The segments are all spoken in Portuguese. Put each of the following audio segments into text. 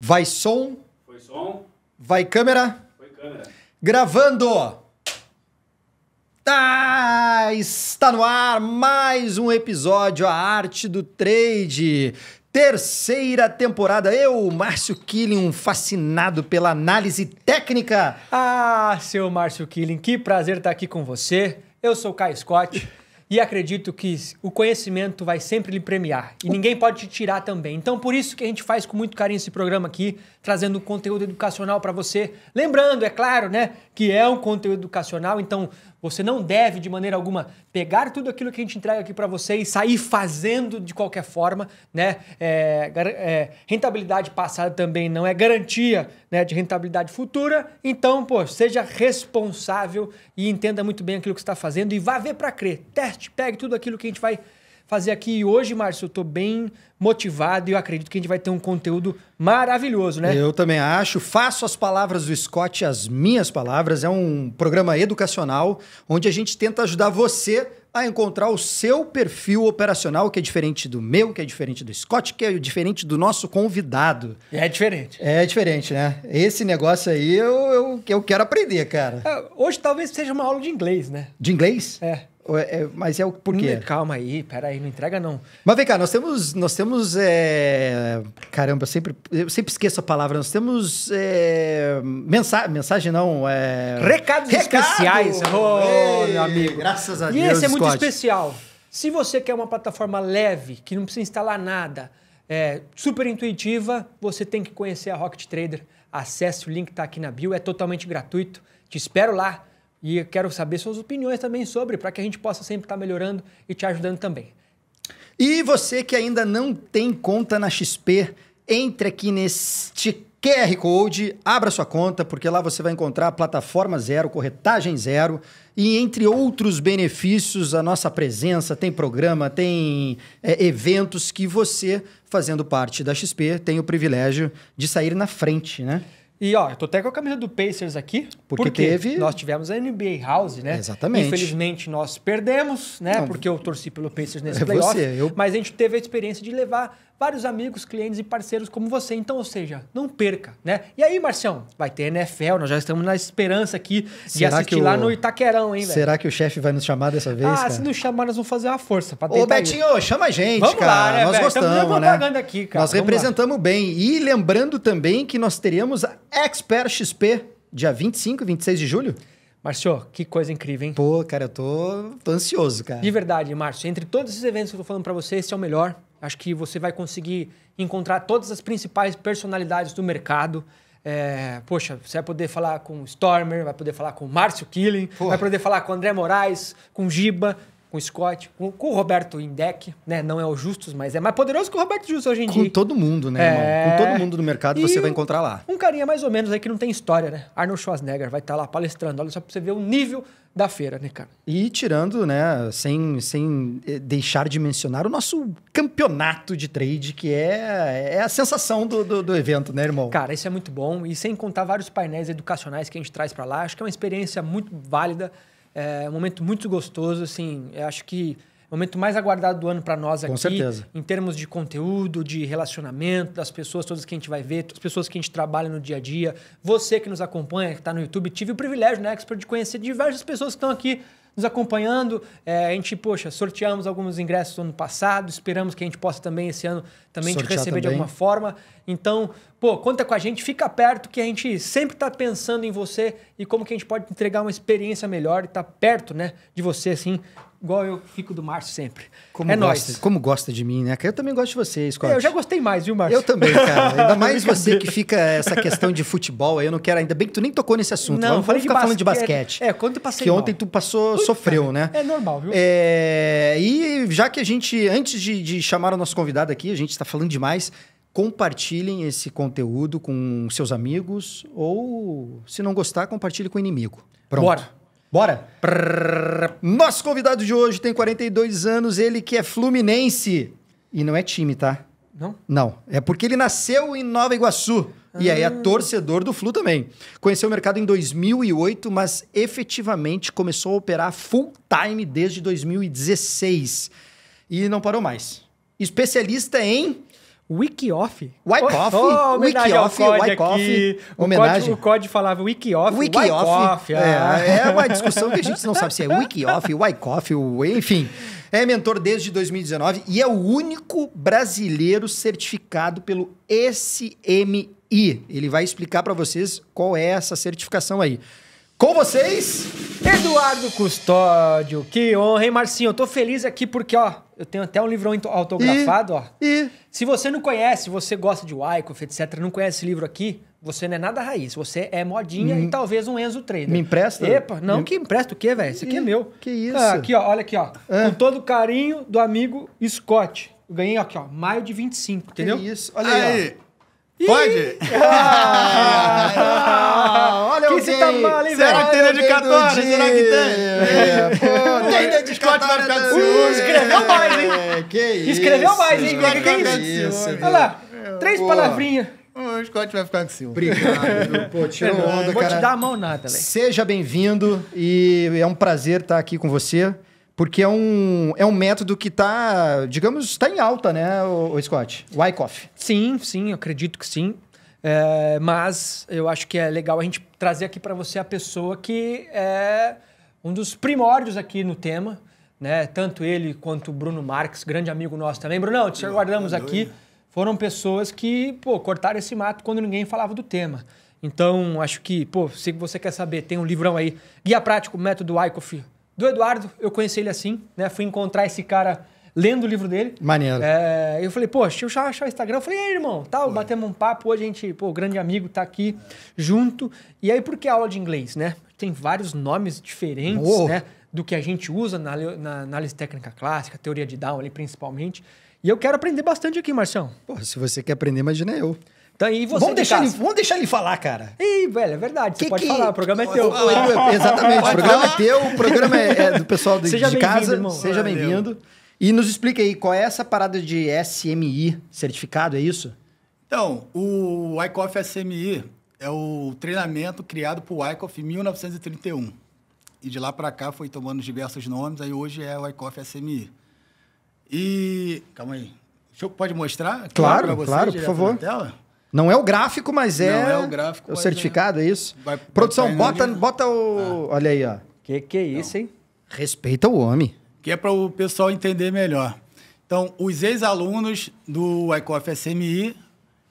Vai som? Foi som. Vai câmera? Foi câmera. Gravando! Está no ar mais um episódio, A Arte do Trade. Terceira temporada. Eu, Márcio Killing, um fascinado pela análise técnica. Ah, seu Márcio Killing, que prazer estar aqui com você. Eu sou o Caio Scott e acredito que o conhecimento vai sempre lhe premiar e ninguém pode te tirar também. Então, por isso que a gente faz com muito carinho esse programa aqui, trazendo conteúdo educacional para você. Lembrando, é claro, né, que é um conteúdo educacional, então você não deve, de maneira alguma, pegar tudo aquilo que a gente entrega aqui para você e sair fazendo de qualquer forma, né? Rentabilidade passada também não é garantia, né, de rentabilidade futura. Então, pô, seja responsável e entenda muito bem aquilo que você está fazendo e vá ver para crer. Teste, pegue tudo aquilo que a gente vai fazer aqui. E hoje, Márcio, eu estou bem motivado e eu acredito que a gente vai ter um conteúdo maravilhoso, né? Eu também acho. Faço as palavras do Scott as minhas palavras. É um programa educacional onde a gente tenta ajudar você a encontrar o seu perfil operacional, que é diferente do meu, que é diferente do Scott, que é diferente do nosso convidado. É diferente. É diferente, né? Esse negócio aí eu quero aprender, cara. Hoje talvez seja uma aula de inglês, né? De inglês? Mas é o por quê? Calma aí, peraí, não entrega não. Mas vem cá, nós temos caramba, eu sempre esqueço a palavra. Nós temos mensagem não, Recados especiais. Ei, meu amigo. Graças a E Deus, esse é muito Scott. especial. Se você quer uma plataforma leve, que não precisa instalar nada, super intuitiva, você tem que conhecer a Rocket Trader. Acesse, o link está aqui na bio, é totalmente gratuito. Te espero lá. E eu quero saber suas opiniões também sobre, para que a gente possa sempre estar melhorando e te ajudando também. E você que ainda não tem conta na XP, entre aqui neste QR Code, abra sua conta, porque lá você vai encontrar plataforma zero, corretagem zero e entre outros benefícios, a nossa presença, tem programa, tem eventos que você, fazendo parte da XP, tem o privilégio de sair na frente, né? E ó, eu tô até com a camisa do Pacers aqui, porque nós tivemos a NBA House, né? Exatamente. Infelizmente nós perdemos, né? Não, porque eu torci pelo Pacers nesse playoff. Mas a gente teve a experiência de levar vários amigos, clientes e parceiros como você. Então, ou seja, não perca, né? E aí, Marcião, vai ter NFL, nós já estamos na esperança aqui de assistir lá no Itaquerão, hein, velho? Será que o chefe vai nos chamar dessa vez, cara? Se nos chamar, nós vamos fazer uma força. Ô, Betinho, chama a gente, vamos cara. Lá, né, nós véio? gostamos, né? Aqui, cara. Nós representamos bem. E lembrando também que nós teremos a Expert XP dia 25 e 26 de julho. Márcio, que coisa incrível, hein? Pô, cara, eu tô ansioso, cara. De verdade, Márcio. Entre todos esses eventos que eu tô falando pra você, esse é o melhor. Acho que você vai conseguir encontrar todas as principais personalidades do mercado. Poxa, você vai poder falar com o Stormer, vai poder falar com o Márcio Killing, vai poder falar com o André Moraes, com o Giba, com o Scott, com o Roberto Indec, né? Não é o Justus, mas é mais poderoso que o Roberto Justus hoje em dia. Com todo mundo, né, irmão? Com todo mundo do mercado você vai encontrar lá. Um carinha mais ou menos aí que não tem história, né? Arnold Schwarzenegger vai estar lá palestrando. Olha só pra você ver o nível da feira, né, cara? E tirando, né, sem deixar de mencionar o nosso campeonato de trade, que é a sensação do evento, né, irmão? Cara, isso é muito bom. E sem contar vários painéis educacionais que a gente traz pra lá. Acho que é uma experiência muito válida. É um momento muito gostoso, assim, eu acho que é o momento mais aguardado do ano para nós aqui. Com certeza. Em termos de conteúdo, de relacionamento, das pessoas todas que a gente vai ver, das pessoas que a gente trabalha no dia a dia. Você que nos acompanha, que está no YouTube, tive o privilégio, né, Expert, de conhecer diversas pessoas que estão aqui nos acompanhando. A gente, sorteamos alguns ingressos no ano passado, esperamos que a gente possa também esse ano também te receber de alguma forma. Então, conta com a gente, fica perto, que a gente sempre está pensando em você e como que a gente pode entregar uma experiência melhor e estar perto, né, de você, assim, igual eu fico do Márcio sempre. Nóis. Como gosta de mim, né? Eu também gosto de você, Scott. Eu já gostei mais, viu, Márcio? Eu também, cara. Ainda mais você que fica essa questão de futebol aí, eu não quero... Ainda bem que tu nem tocou nesse assunto. Não, vamos ficar falando de basquete. Quando eu passei que ontem tu sofreu, né? É normal, viu? E já que a gente, antes de chamar o nosso convidado aqui, a gente está falando demais, compartilhem esse conteúdo com seus amigos ou, se não gostar, compartilhe com o inimigo. Pronto. Bora? Nosso convidado de hoje tem 42 anos, ele que é fluminense. E não é time, tá? Não? Não. É porque ele nasceu em Nova Iguaçu. E aí é torcedor do Flu também. Conheceu o mercado em 2008, mas efetivamente começou a operar full time desde 2016. E não parou mais. Especialista em... Wikioff? Wyckoff, homenagem ao Wikioff, COD Wyckoff, aqui. homenagem. O COD falava Wikioff, Wikioff. Wyckoff. É uma discussão que a gente não sabe se é Wikioff, Wyckoff, enfim. É mentor desde 2019 e é o único brasileiro certificado pelo SMI. Ele vai explicar para vocês qual é essa certificação aí. Com vocês, Eduardo Custódio. Que honra, hein, Marcinho? Eu tô feliz aqui porque, ó, eu tenho até um livrão autografado, ó. Se você não conhece, você gosta de Wyckoff, etc., não conhece esse livro aqui, você não é nada raiz. Você é modinha e talvez um Enzo Trader. Me empresta? Epa, não, que empresta o quê, velho? Esse aqui é meu. Que isso? Aqui, ó, olha aqui, ó. Com todo o carinho do amigo Scott. Eu ganhei aqui, ó, maio de 25, entendeu? Que isso? Olha aí, ó. Pode? Olha que você tá mal, hein, Será velho? que tem dedicatória? Será que tem? Tem dedicatória. Escreveu mais, hein? Que isso? Escreveu mais, hein? Scott Que vai é ficar isso? com ciúme. Olha lá, 3 Boa. palavrinhas. O Scott vai ficar com ciúme. Obrigado. Pô, tirou onda, Não vou cara. te dar a mão nada, velho. Seja bem-vindo e é um prazer estar aqui com você, porque é um método que está, digamos, está em alta, né, o Scott? Wyckoff. Sim, eu acredito que sim. Mas eu acho que é legal a gente trazer aqui para você a pessoa que é um dos primórdios aqui no tema, né? Tanto ele quanto o Bruno Marques, grande amigo nosso também. Brunão, te aguardamos aqui. Foram pessoas que, pô, cortaram esse mato quando ninguém falava do tema. Então, acho que, pô, se você quer saber, tem um livrão aí, Guia Prático, Método Wyckoff, do Eduardo. Eu conheci ele assim, né? Fui encontrar esse cara lendo o livro dele. Maneiro. Eu falei, pô, deixa eu achar o Instagram. Eu falei, ei, irmão, tal, batemos um papo. Hoje a gente, pô, o grande amigo tá aqui junto. E aí, por que aula de inglês, né? Tem vários nomes diferentes, né? Do que a gente usa na análise técnica clássica, teoria de Down ali, principalmente. E eu quero aprender bastante aqui, Marcião. Porra, se você quer aprender, imagina eu. Então, e você Vamos deixar ele falar, cara. Ih, velho, é verdade. Você pode falar, o programa é teu. Exatamente, o programa é teu, o programa é do pessoal de Seja bem-vindo, casa. irmão. Seja bem-vindo. E nos explica aí, qual é essa parada de SMI certificado, é isso? Então, o Wyckoff SMI é o treinamento criado por Wyckoff em 1931. E de lá para cá foi tomando diversos nomes, aí hoje é o Wyckoff SMI. E... Calma aí. Pode mostrar? Claro, pra vocês, claro, por direto favor. na tela? Não é o gráfico, mas é... Não é o gráfico, o mas certificado, é isso? Vai Produção, botar bota o... Olha aí, ó. Que é isso, hein? Respeita o homem. Que é para o pessoal entender melhor. Então, os ex-alunos do Wyckoff SMI,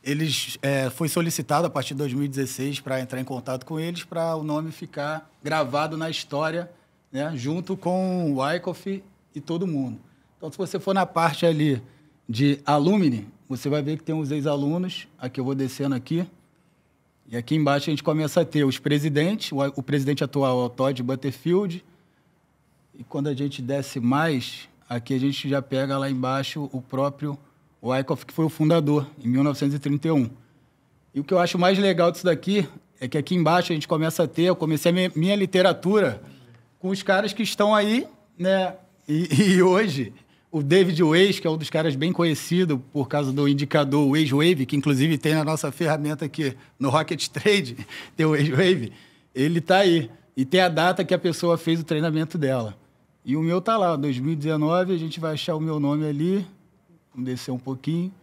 eles foi solicitado a partir de 2016 para entrar em contato com eles, para o nome ficar gravado na história, né, junto com o Wyckoff e todo mundo. Então, se você for na parte ali de alumni, você vai ver que tem os ex-alunos. Aqui eu vou descendo aqui. E aqui embaixo a gente começa a ter os presidentes. O presidente atual é o Todd Butterfield. E quando a gente desce mais, aqui a gente já pega lá embaixo o próprio Wyckoff, que foi o fundador, em 1931. E o que eu acho mais legal disso daqui é que aqui embaixo a gente começa a ter, eu comecei a minha literatura com os caras que estão aí, né? E hoje, o David Weiss, que é um dos caras bem conhecido por causa do indicador Weiss Wave, que inclusive tem na nossa ferramenta aqui no Rocket Trade, tem o Weiss Wave, ele está aí. E tem a data que a pessoa fez o treinamento dela. E o meu tá lá, 2019, a gente vai achar o meu nome ali. Vamos descer um pouquinho.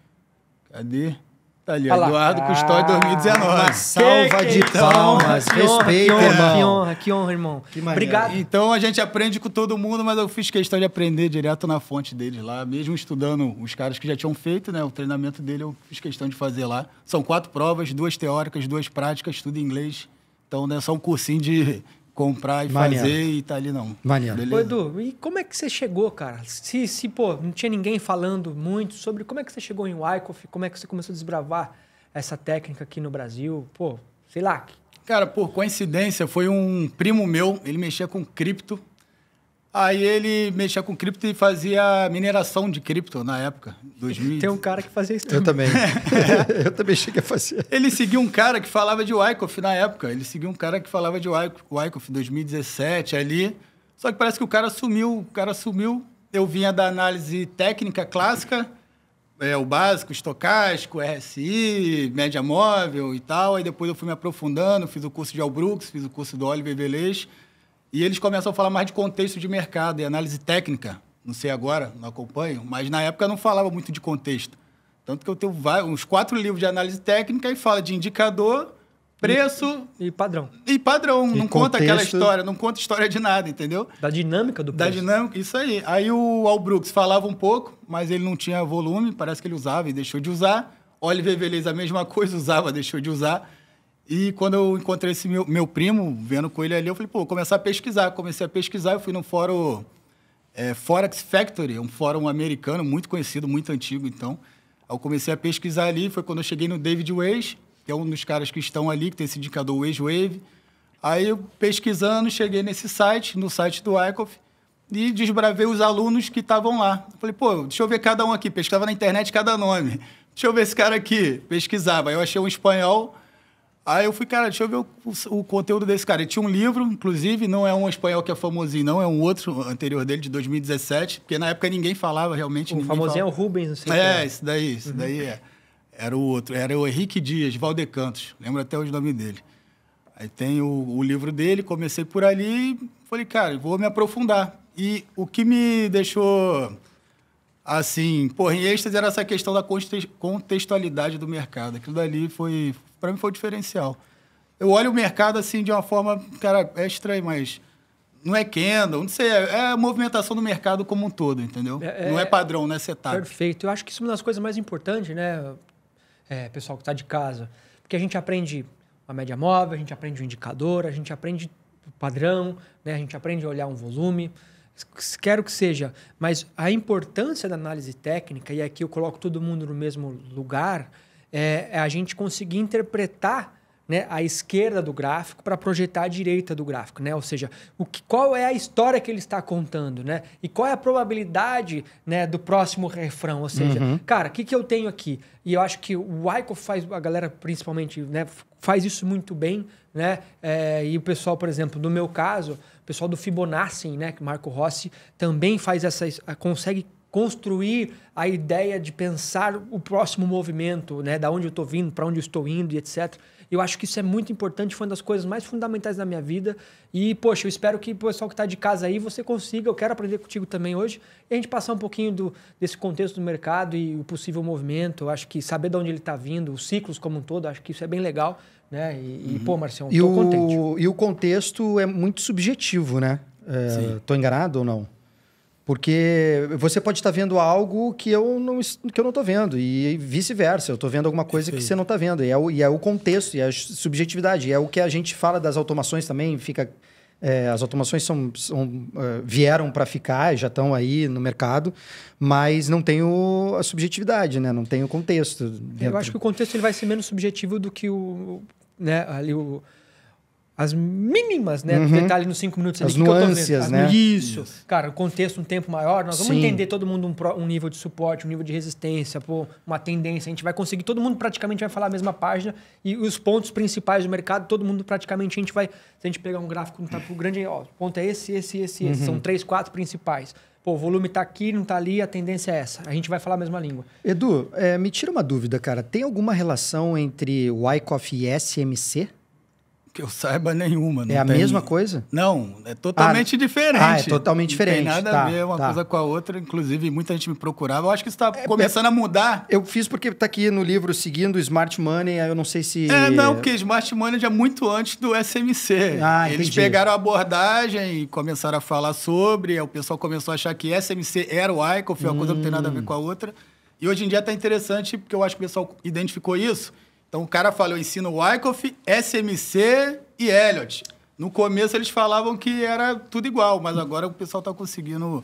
Cadê? Tá ali, Eduardo Custódio 2019. Uma salva de palmas. Respeito, irmão. Que honra, irmão. Que maneiro. Obrigado. Então, a gente aprende com todo mundo, mas eu fiz questão de aprender direto na fonte deles lá. Mesmo estudando os caras que já tinham feito, né? O treinamento dele eu fiz questão de fazer lá. São 4 provas, 2 teóricas, 2 práticas, tudo em inglês. Então, não é só um cursinho de comprar e Maneiro. fazer e tá ali, não. Maneiro. Ô, Edu, e como é que você chegou, cara? Se, pô, não tinha ninguém falando muito sobre como é que você chegou em Wyckoff, como é que você começou a desbravar essa técnica aqui no Brasil, pô, sei lá. Cara, por coincidência, foi um primo meu, ele mexia com cripto. Aí ele mexia com cripto e fazia mineração de cripto na época, 2000. Tem um cara que fazia isso Eu também. Eu também cheguei a fazer. Ele seguiu um cara que falava de Wyckoff na época. Ele seguiu um cara que falava de Wyckoff 2017 ali. Só que parece que o cara sumiu. Eu vinha da análise técnica clássica, o básico, estocástico, RSI, média móvel e tal. Aí depois eu fui me aprofundando, fiz o curso de Albrooks, fiz o curso do Oliver Velez. E eles começam a falar mais de contexto de mercado e análise técnica. Não sei agora, não acompanho, mas na época não falava muito de contexto. Tanto que eu tenho uns 4 livros de análise técnica e fala de indicador, preço... E padrão. E padrão. E não conta aquela história, não conta história de nada, entendeu? Da dinâmica do preço. Da dinâmica, isso aí. Aí o Al Brooks falava um pouco, mas ele não tinha volume, parece que ele usava e deixou de usar. Oliver Velez, a mesma coisa, usava, deixou de usar. E quando eu encontrei esse meu primo, vendo com ele ali, eu falei, pô, vou começar a pesquisar. Comecei a pesquisar, eu fui no fórum Forex Factory, um fórum americano muito conhecido, muito antigo, então. Eu comecei a pesquisar ali, foi quando eu cheguei no David Weiss, que é um dos caras que estão ali, que tem esse indicador Weiss-Wave. Aí, eu, pesquisando, cheguei nesse site, no site do Wyckoff, e desbravei os alunos que estavam lá. Eu falei, pô, deixa eu ver cada um aqui. Pesquisava na internet cada nome. Deixa eu ver esse cara aqui. Pesquisava. Aí eu achei um espanhol. Aí eu fui, cara, deixa eu ver o conteúdo desse cara. Ele tinha um livro, inclusive, não é um espanhol que é famosinho, não, é um outro anterior dele, de 2017, porque na época ninguém falava, realmente. O famosinho é o Rubens, não sei o que. Esse daí é. Era o outro, era o Henrique Dias, Valdecantos, lembro até o nome dele. Aí tem o livro dele, comecei por ali e falei, cara, vou me aprofundar. E o que me deixou, assim, porra, em êxtase era essa questão da contextualidade do mercado. Aquilo dali foi, para mim, foi o diferencial. Eu olho o mercado, assim, de uma forma, cara, é estranho, mas não é candle, não sei, é a movimentação do mercado como um todo, entendeu? Não é padrão, não é setup. Perfeito. Eu acho que isso é uma das coisas mais importantes, né, pessoal que está de casa, porque a gente aprende a média móvel, a gente aprende o indicador, a gente aprende o padrão, né, a gente aprende a olhar um volume, quero que seja, mas a importância da análise técnica, e aqui eu coloco todo mundo no mesmo lugar, é a gente conseguir interpretar, né, a esquerda do gráfico para projetar a direita do gráfico, né? Ou seja, qual é a história que ele está contando, né? E qual é a probabilidade, né, do próximo refrão? Ou seja, cara, o que eu tenho aqui? E eu acho que o Wyckoff faz, a galera principalmente, né, faz isso muito bem, né? E o pessoal, por exemplo, no meu caso, o pessoal do Fibonacci, né, que Marco Rossi também faz consegue construir a ideia de pensar o próximo movimento, né, da onde eu estou vindo, para onde eu estou indo e etc. Eu acho que isso é muito importante, foi uma das coisas mais fundamentais da minha vida. E, poxa, eu espero que o pessoal que está de casa aí, você consiga, eu quero aprender contigo também hoje, e a gente passar um pouquinho desse contexto do mercado e o possível movimento. Eu acho que saber de onde ele está vindo, os ciclos como um todo, acho que isso é bem legal, né? Pô, Marcião, estou contente. E o contexto é muito subjetivo, né? Estou enganado ou não? Porque você pode estar vendo algo que eu não estou vendo, e vice-versa. Eu estou vendo alguma coisa que você não está vendo. E é o contexto, e é a subjetividade. E é o que a gente fala das automações também. As automações vieram para ficar, já estão aí no mercado, mas não tem a subjetividade, né? Não tem o contexto. Eu acho que o contexto ele vai ser menos subjetivo do que as mínimas, né? Detalhe nos 5 minutos ali. As nuances, né? Isso. Cara, o contexto, um tempo maior, nós vamos entender todo mundo um nível de suporte, um nível de resistência, uma tendência. A gente vai conseguir, todo mundo praticamente vai falar a mesma página e os pontos principais do mercado, todo mundo praticamente, se a gente pegar um gráfico, o grande, ó, o ponto é esse. São 3, 4 principais. Pô, o volume tá aqui, não tá ali, a tendência é essa. A gente vai falar a mesma língua. Edu, me tira uma dúvida, cara. Tem alguma relação entre Wyckoff e SMC? Que eu saiba, nenhuma. Não é a mesma coisa? Não, é totalmente diferente. É totalmente diferente. Não tem nada a ver uma coisa com a outra. Inclusive, muita gente me procurava. Eu acho que isso está começando a mudar. Eu fiz porque está aqui no livro Seguindo o Smart Money, aí eu não sei se... Não, porque Smart Money já é muito antes do SMC. Eles pegaram a abordagem e começaram a falar sobre, aí o pessoal começou a achar que SMC era o Wyckoff, uma coisa não tem nada a ver com a outra. E hoje em dia está interessante, porque eu acho que o pessoal identificou isso. Então, o cara falou, eu ensino Wyckoff, SMC e Elliott. No começo, eles falavam que era tudo igual, mas agora o pessoal está conseguindo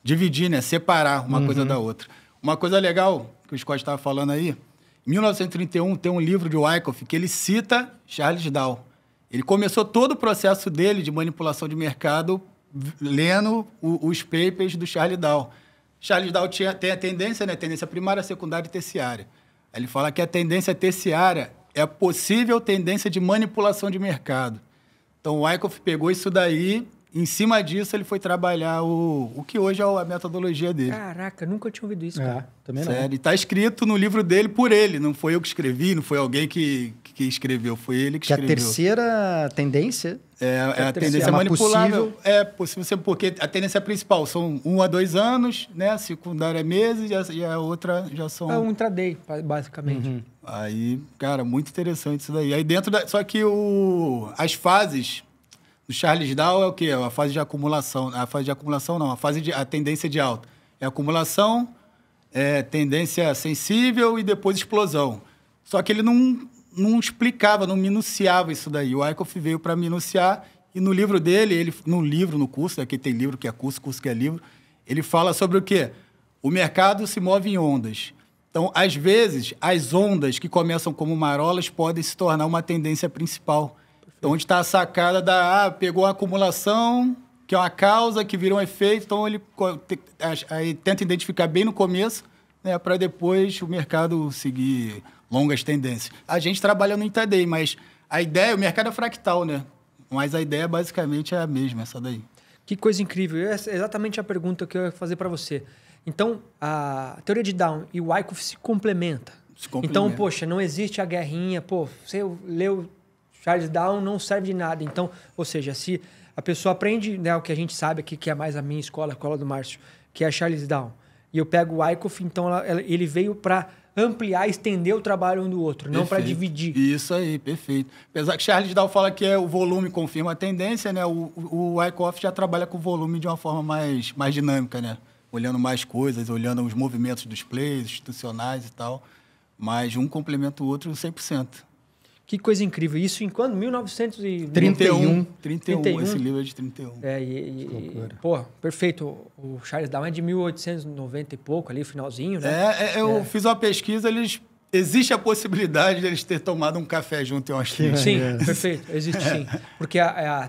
dividir, né? Separar uma coisa da outra. Uma coisa legal que o Scott estava falando aí, em 1931 tem um livro de Wyckoff que ele cita Charles Dow. Ele começou todo o processo dele de manipulação de mercado lendo os papers do Charles Dow. Charles Dow tem a tendência, né? Tendência primária, secundária e terciária. Ele fala que a tendência terciária é a possível tendência de manipulação de mercado. Então, o Wyckoff pegou isso daí em cima disso, ele foi trabalhar o que hoje é a metodologia dele. Caraca, nunca tinha ouvido isso, cara. Também não. Sério, e tá escrito no livro dele por ele. Não foi eu que escrevi, não foi alguém que escreveu, foi ele que Que a escreveu. terceira tendência... É a terceira. tendência É uma manipulável. possível- É possível, porque a tendência principal são 1 a 2 anos, né? A secundária é meses e a outra já são... É um intraday, basicamente. Uhum. Aí, cara, muito interessante isso daí. Aí dentro só que as fases do Charles Dow é o quê? A fase de acumulação. A fase de acumulação não, a tendência de alta. É acumulação, tendência sensível e depois explosão. Só que ele não explicava, não minuciava isso daí. O Wyckoff veio para minuciar e no livro dele, no curso, aqui tem livro que é curso que é livro, ele fala sobre o quê? O mercado se move em ondas. Então, às vezes, as ondas que começam como marolas podem se tornar uma tendência principal. Então, onde está a sacada pegou a acumulação, que é uma causa, que vira um efeito, então ele aí tenta identificar bem no começo, né, para depois o mercado seguir longas tendências. A gente trabalha no intraday, mas a ideia, o mercado é fractal, né? Mas a ideia basicamente é a mesma, essa daí. Que coisa incrível. Essa é exatamente a pergunta que eu ia fazer para você. Então, a teoria de Down e o Wyckoff se complementam. Então, poxa, não existe a guerrinha. Pô, você leu Charles Down, não serve de nada. Então, ou seja, se a pessoa aprende, né, o que a gente sabe aqui, que é mais a minha escola, a escola do Márcio, que é Charles Down, e eu pego o Wyckoff, então ele veio para ampliar, estender o trabalho um do outro, não para dividir. Isso aí, perfeito. Apesar que Charles Dow fala que o volume confirma a tendência, né? O Wyckoff já trabalha com o volume de uma forma mais dinâmica, né? Olhando mais coisas, olhando os movimentos dos players, institucionais e tal. Mas um complementa o outro 100%. Que coisa incrível. Isso em quando? 31. 31. Esse livro é de 31. Pô, perfeito. O Charles Down é de 1890 e pouco, ali, finalzinho, né? Eu fiz uma pesquisa, existe a possibilidade de eles terem tomado um café junto em umas trilhas. Sim, perfeito. Existe sim. Porque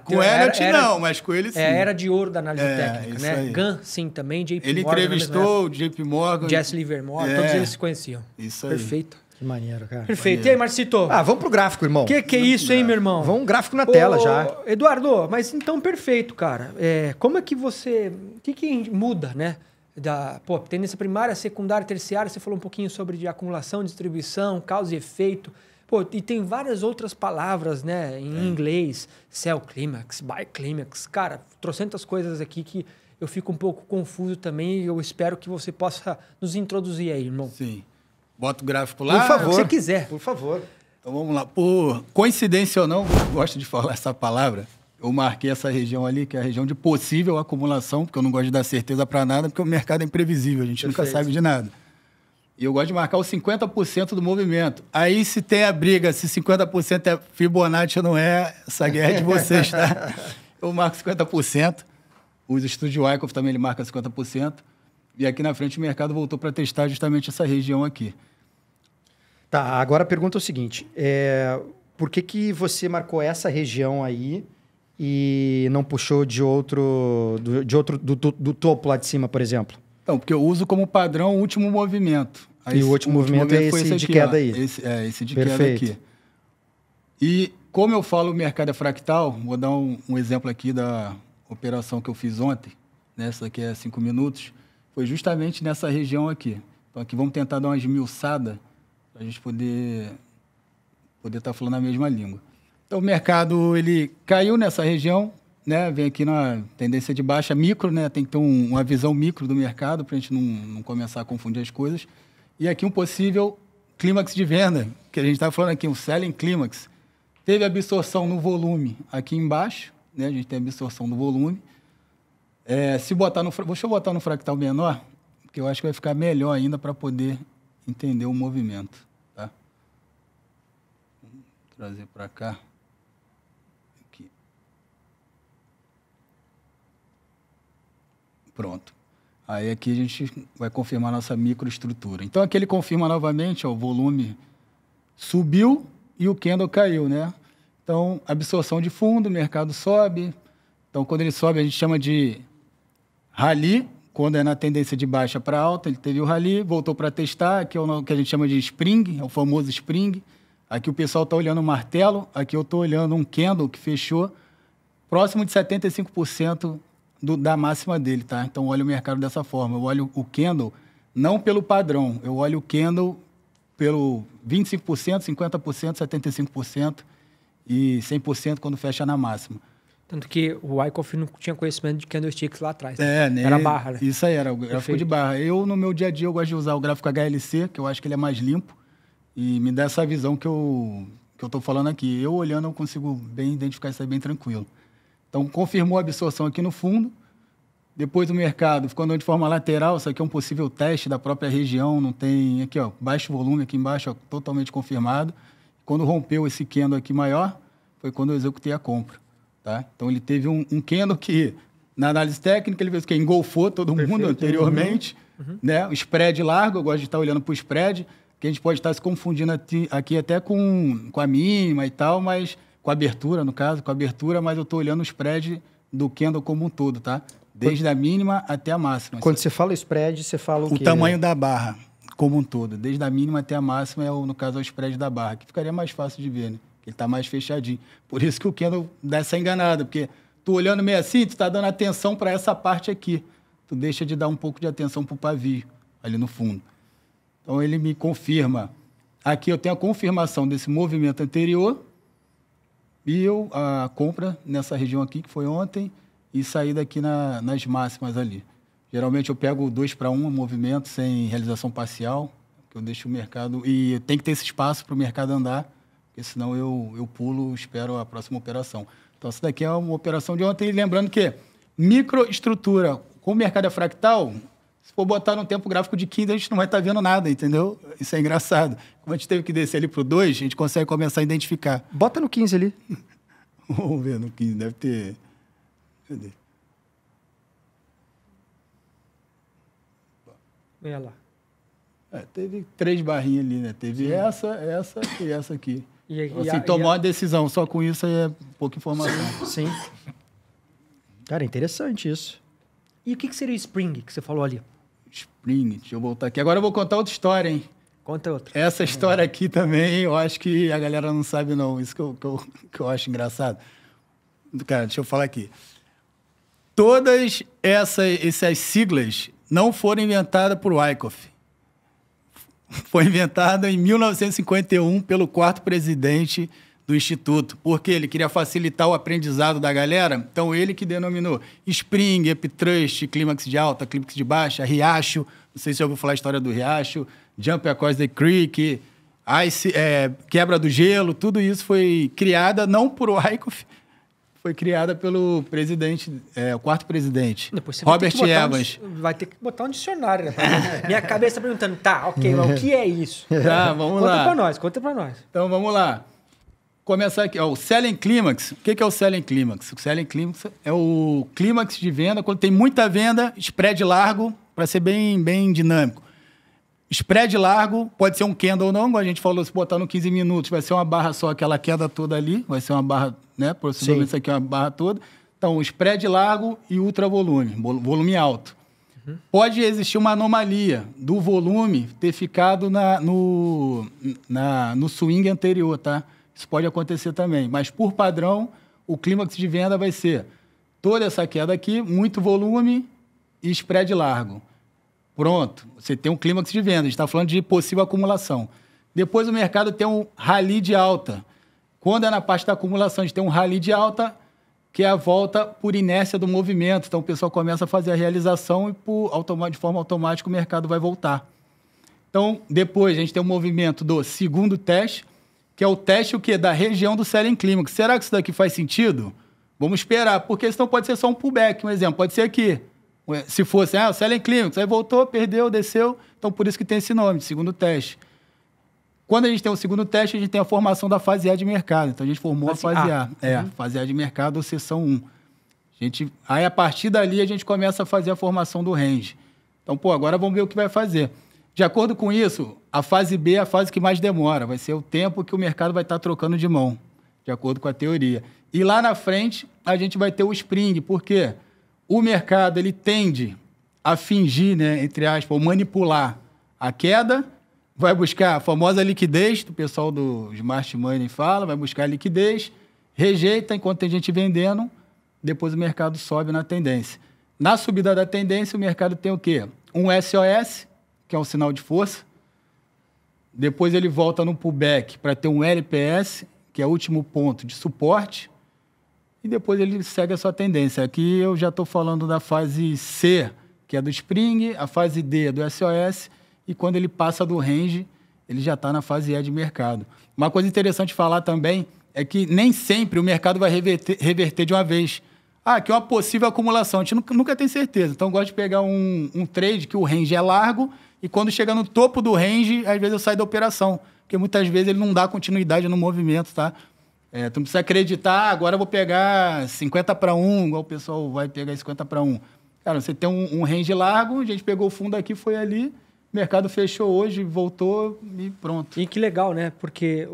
com Elliot não, mas com ele sim. É a era de ouro da análise técnica, né? Aí. Gunn, sim, também. JP ele Morgan, entrevistou o JP Morgan. Jesse Livermore, todos eles se conheciam. Isso aí. Perfeito. Que maneiro, cara. Perfeito. E aí, Marcito? Vamos pro gráfico, irmão. Que é isso, hein, meu irmão? Vamos gráfico na tela já. Eduardo, mas então perfeito, cara. Como é que você... O que muda, né? Tendência primária, secundária, terciária, você falou um pouquinho sobre de acumulação, distribuição, causa e efeito. E tem várias outras palavras, né? Em inglês, cell climax, biclimax. Cara, trocentas coisas aqui que eu fico um pouco confuso também e eu espero que você possa nos introduzir aí, irmão. Sim. Bota o gráfico lá. Por favor. Se você quiser. Por favor. Então vamos lá. Por coincidência ou não, eu gosto de falar essa palavra. Eu marquei essa região ali, que é a região de possível acumulação, porque eu não gosto de dar certeza para nada, porque o mercado é imprevisível, a gente nunca sabe de nada. E eu gosto de marcar os 50% do movimento. Aí, se tem a briga, se 50% é Fibonacci ou não é, essa guerra é de vocês, tá? Eu marco 50%. Os estudos de Wyckoff também ele marca 50%. E aqui na frente o mercado voltou para testar justamente essa região aqui. Tá, agora a pergunta é o seguinte. Por que você marcou essa região aí e não puxou do topo lá de cima, por exemplo? Então, porque eu uso como padrão o último movimento. Aí, o último movimento é esse de queda aí. Esse de queda aqui. E como eu falo o mercado é fractal, vou dar um exemplo aqui da operação que eu fiz ontem. Essa aqui é 5 minutos. Foi justamente nessa região aqui. Então, aqui vamos tentar dar uma esmiuçada para a gente poder estar falando a mesma língua. Então, o mercado ele caiu nessa região, né? Vem aqui na tendência de baixa micro, né? Tem que ter uma visão micro do mercado para a gente não começar a confundir as coisas. E aqui um possível clímax de venda, que a gente estava falando aqui, um selling clímax. Teve absorção no volume aqui embaixo, né? A gente tem absorção do volume. Deixa eu botar no fractal menor, porque eu acho que vai ficar melhor ainda para poder entender o movimento. Tá? Vamos trazer para cá. Aqui. Pronto. Aí aqui a gente vai confirmar nossa microestrutura. Então aqui ele confirma novamente, ó, o volume subiu e o candle caiu, né? Então, absorção de fundo, o mercado sobe. Então, quando ele sobe, a gente chama de rally. Quando é na tendência de baixa para alta, ele teve o rally, voltou para testar, que é o que a gente chama de spring, é o famoso spring. Aqui o pessoal está olhando o martelo, aqui eu estou olhando um candle que fechou próximo de 75% da máxima dele, tá? Então, eu olho o mercado dessa forma. Eu olho o candle não pelo padrão. Eu olho o candle pelo 25%, 50%, 75% e 100% quando fecha na máxima. Tanto que o Wyckoff não tinha conhecimento de candlesticks lá atrás. Né? Era barra, né? Isso aí, era o gráfico de barra. Eu, no meu dia a dia, eu gosto de usar o gráfico HLC, que eu acho que ele é mais limpo e me dá essa visão que eu estou falando aqui. Eu, olhando, eu consigo bem identificar isso aí bem tranquilo. Então, confirmou a absorção aqui no fundo. Depois o mercado ficou andando de forma lateral. Isso aqui é um possível teste da própria região. Não tem... Aqui, ó, baixo volume aqui embaixo, ó, totalmente confirmado. Quando rompeu esse candle aqui maior, foi quando eu executei a compra. Tá? Então, ele teve um candle que, na análise técnica, ele fez o quê? Engolfou todo mundo anteriormente. Né? O spread largo, eu gosto de estar olhando para o spread, que a gente pode estar se confundindo aqui até com a mínima e tal, mas com a abertura, no caso, com a abertura, mas eu estou olhando o spread do candle como um todo, tá? Desde a mínima até a máxima. Quando você fala spread, você fala o quê? O tamanho da barra como um todo. Desde a mínima até a máxima, no caso, é o spread da barra, que ficaria mais fácil de ver, né? Ele está mais fechadinho. Por isso que o candle dá essa enganada, porque tu olhando meio assim, tu está dando atenção para essa parte aqui. Tu deixa de dar um pouco de atenção para o pavio, ali no fundo. Então, ele me confirma. Aqui eu tenho a confirmação desse movimento anterior e a compra nessa região aqui, que foi ontem, e sair daqui nas máximas ali. Geralmente eu pego 2-1 um movimento sem realização parcial, que eu deixo o mercado... E tem que ter esse espaço para o mercado andar, porque senão eu pulo, espero a próxima operação. Então, essa daqui é uma operação de ontem. Lembrando que microestrutura, como o mercado é fractal, se for botar no tempo gráfico de 15, a gente não vai estar vendo nada, entendeu? Isso é engraçado. Como a gente teve que descer ali para o 2, a gente consegue começar a identificar. Bota no 15 ali. Vamos ver no 15, deve ter... Cadê? Olha lá. Teve 3 barrinhas ali, né? Teve essa e essa aqui. E tomou uma decisão. Só com isso aí é pouca informação. Sim. Cara, interessante isso. E o que seria o Spring que você falou ali? Spring, deixa eu voltar aqui. Agora eu vou contar outra história, hein? Conta outra. Essa história aqui também, eu acho que a galera não sabe, não. Isso que eu acho engraçado. Cara, deixa eu falar aqui. Todas essas siglas não foram inventadas por Wyckoff. Foi inventada em 1951 pelo 4º presidente do Instituto, porque ele queria facilitar o aprendizado da galera. Então, ele que denominou Spring, Uptrust, Clímax de alta, Clímax de baixa, Riacho, não sei se você já ouviu falar a história do Riacho, Jump Across the Creek, Ice, Quebra do Gelo, tudo isso foi criada não por Wyckoff, foi criada pelo presidente, o 4º presidente, Robert Evans. Vai ter que botar um dicionário, né? Minha cabeça perguntando, ok, mas o que é isso? Tá, vamos lá. Conta pra nós. Então, vamos lá. Começar aqui. O Selling Climax. O que é o Selling Climax? O Selling Climax é o clímax de venda, quando tem muita venda, spread largo, para ser bem dinâmico. Spread largo, pode ser um candle ou não, como a gente falou, se botar no 15 minutos, vai ser uma barra só, aquela queda toda ali, vai ser uma barra, né? Possivelmente isso aqui é uma barra toda. Então, spread largo e ultra volume, volume alto. Pode existir uma anomalia do volume ter ficado no swing anterior, tá? Isso pode acontecer também. Mas, por padrão, o clímax de venda vai ser toda essa queda aqui, muito volume e spread largo. Pronto, você tem um clímax de venda. A gente está falando de possível acumulação. Depois o mercado tem um rally de alta. Quando é na parte da acumulação, a gente tem um rally de alta, que é a volta por inércia do movimento. Então, o pessoal começa a fazer a realização e, de forma automática, o mercado vai voltar. Então, depois, a gente tem o movimento do segundo teste, que é o teste da região do Selling Climax. Será que isso daqui faz sentido? Vamos esperar, porque senão pode ser só um pullback. Um exemplo, pode ser aqui. Se fosse, o Selling Climax, aí voltou, perdeu, desceu. Então, por isso que tem esse nome, segundo teste. Quando a gente tem o segundo teste, a gente tem a formação da fase A de mercado. Então, a gente formou a fase A. Fase A de mercado, ou seção 1. Aí, a partir dali, a gente começa a fazer a formação do range. Então, agora vamos ver o que vai fazer. De acordo com isso, a fase B é a fase que mais demora. Vai ser o tempo que o mercado vai estar trocando de mão, de acordo com a teoria. E lá na frente, a gente vai ter o Spring. Por quê? O mercado ele tende a fingir, né, entre aspas, ou manipular a queda, vai buscar a famosa liquidez, o pessoal do Smart Money fala, vai buscar a liquidez, rejeita enquanto tem gente vendendo, depois o mercado sobe na tendência. Na subida da tendência, o mercado tem o quê? Um SOS, que é um sinal de força. Depois ele volta no pullback para ter um LPS, que é o último ponto de suporte. E depois ele segue a sua tendência. Aqui eu já estou falando da fase C, que é do Spring, a fase D é do SOS, e quando ele passa do range, ele já está na fase E de mercado. Uma coisa interessante de falar também é que nem sempre o mercado vai reverter de uma vez. Que é uma possível acumulação. A gente nunca tem certeza. Então, eu gosto de pegar um trade que o range é largo e quando chega no topo do range, às vezes eu saio da operação. Porque muitas vezes ele não dá continuidade no movimento, tá? Tu não precisa acreditar, agora eu vou pegar 50 para 1, igual o pessoal vai pegar 50 para 1. Cara, você tem um range largo, a gente pegou o fundo aqui, foi ali, o mercado fechou hoje, voltou e pronto. E que legal, né? Porque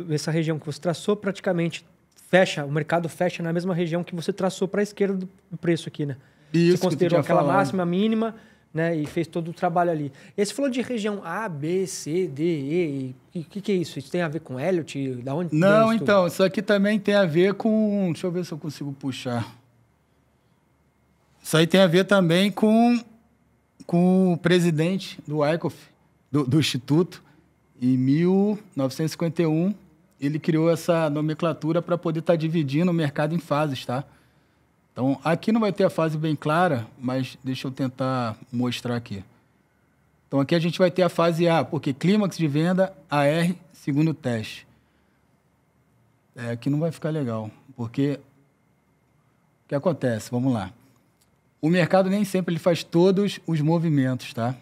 essa região que você traçou praticamente fecha, o mercado fecha na mesma região que você traçou para a esquerda do preço aqui, né? Isso, você considerou aquela máxima, mínima, né? E fez todo o trabalho ali. E você falou de região A, B, C, D, E. O que é isso? Isso tem a ver com Elliott? Da onde Não, vem isso então, isso aqui também tem a ver com... Deixa eu ver se eu consigo puxar. Isso aí tem a ver também com o presidente do Wyckoff, do Instituto, em 1951. Ele criou essa nomenclatura para poder estar dividindo o mercado em fases, tá? Então, aqui não vai ter a fase bem clara, mas deixa eu tentar mostrar aqui. Então, aqui a gente vai ter a fase A, porque clímax de venda, AR, segundo teste. Aqui não vai ficar legal, porque o que acontece? Vamos lá. O mercado nem sempre ele faz todos os movimentos, tá?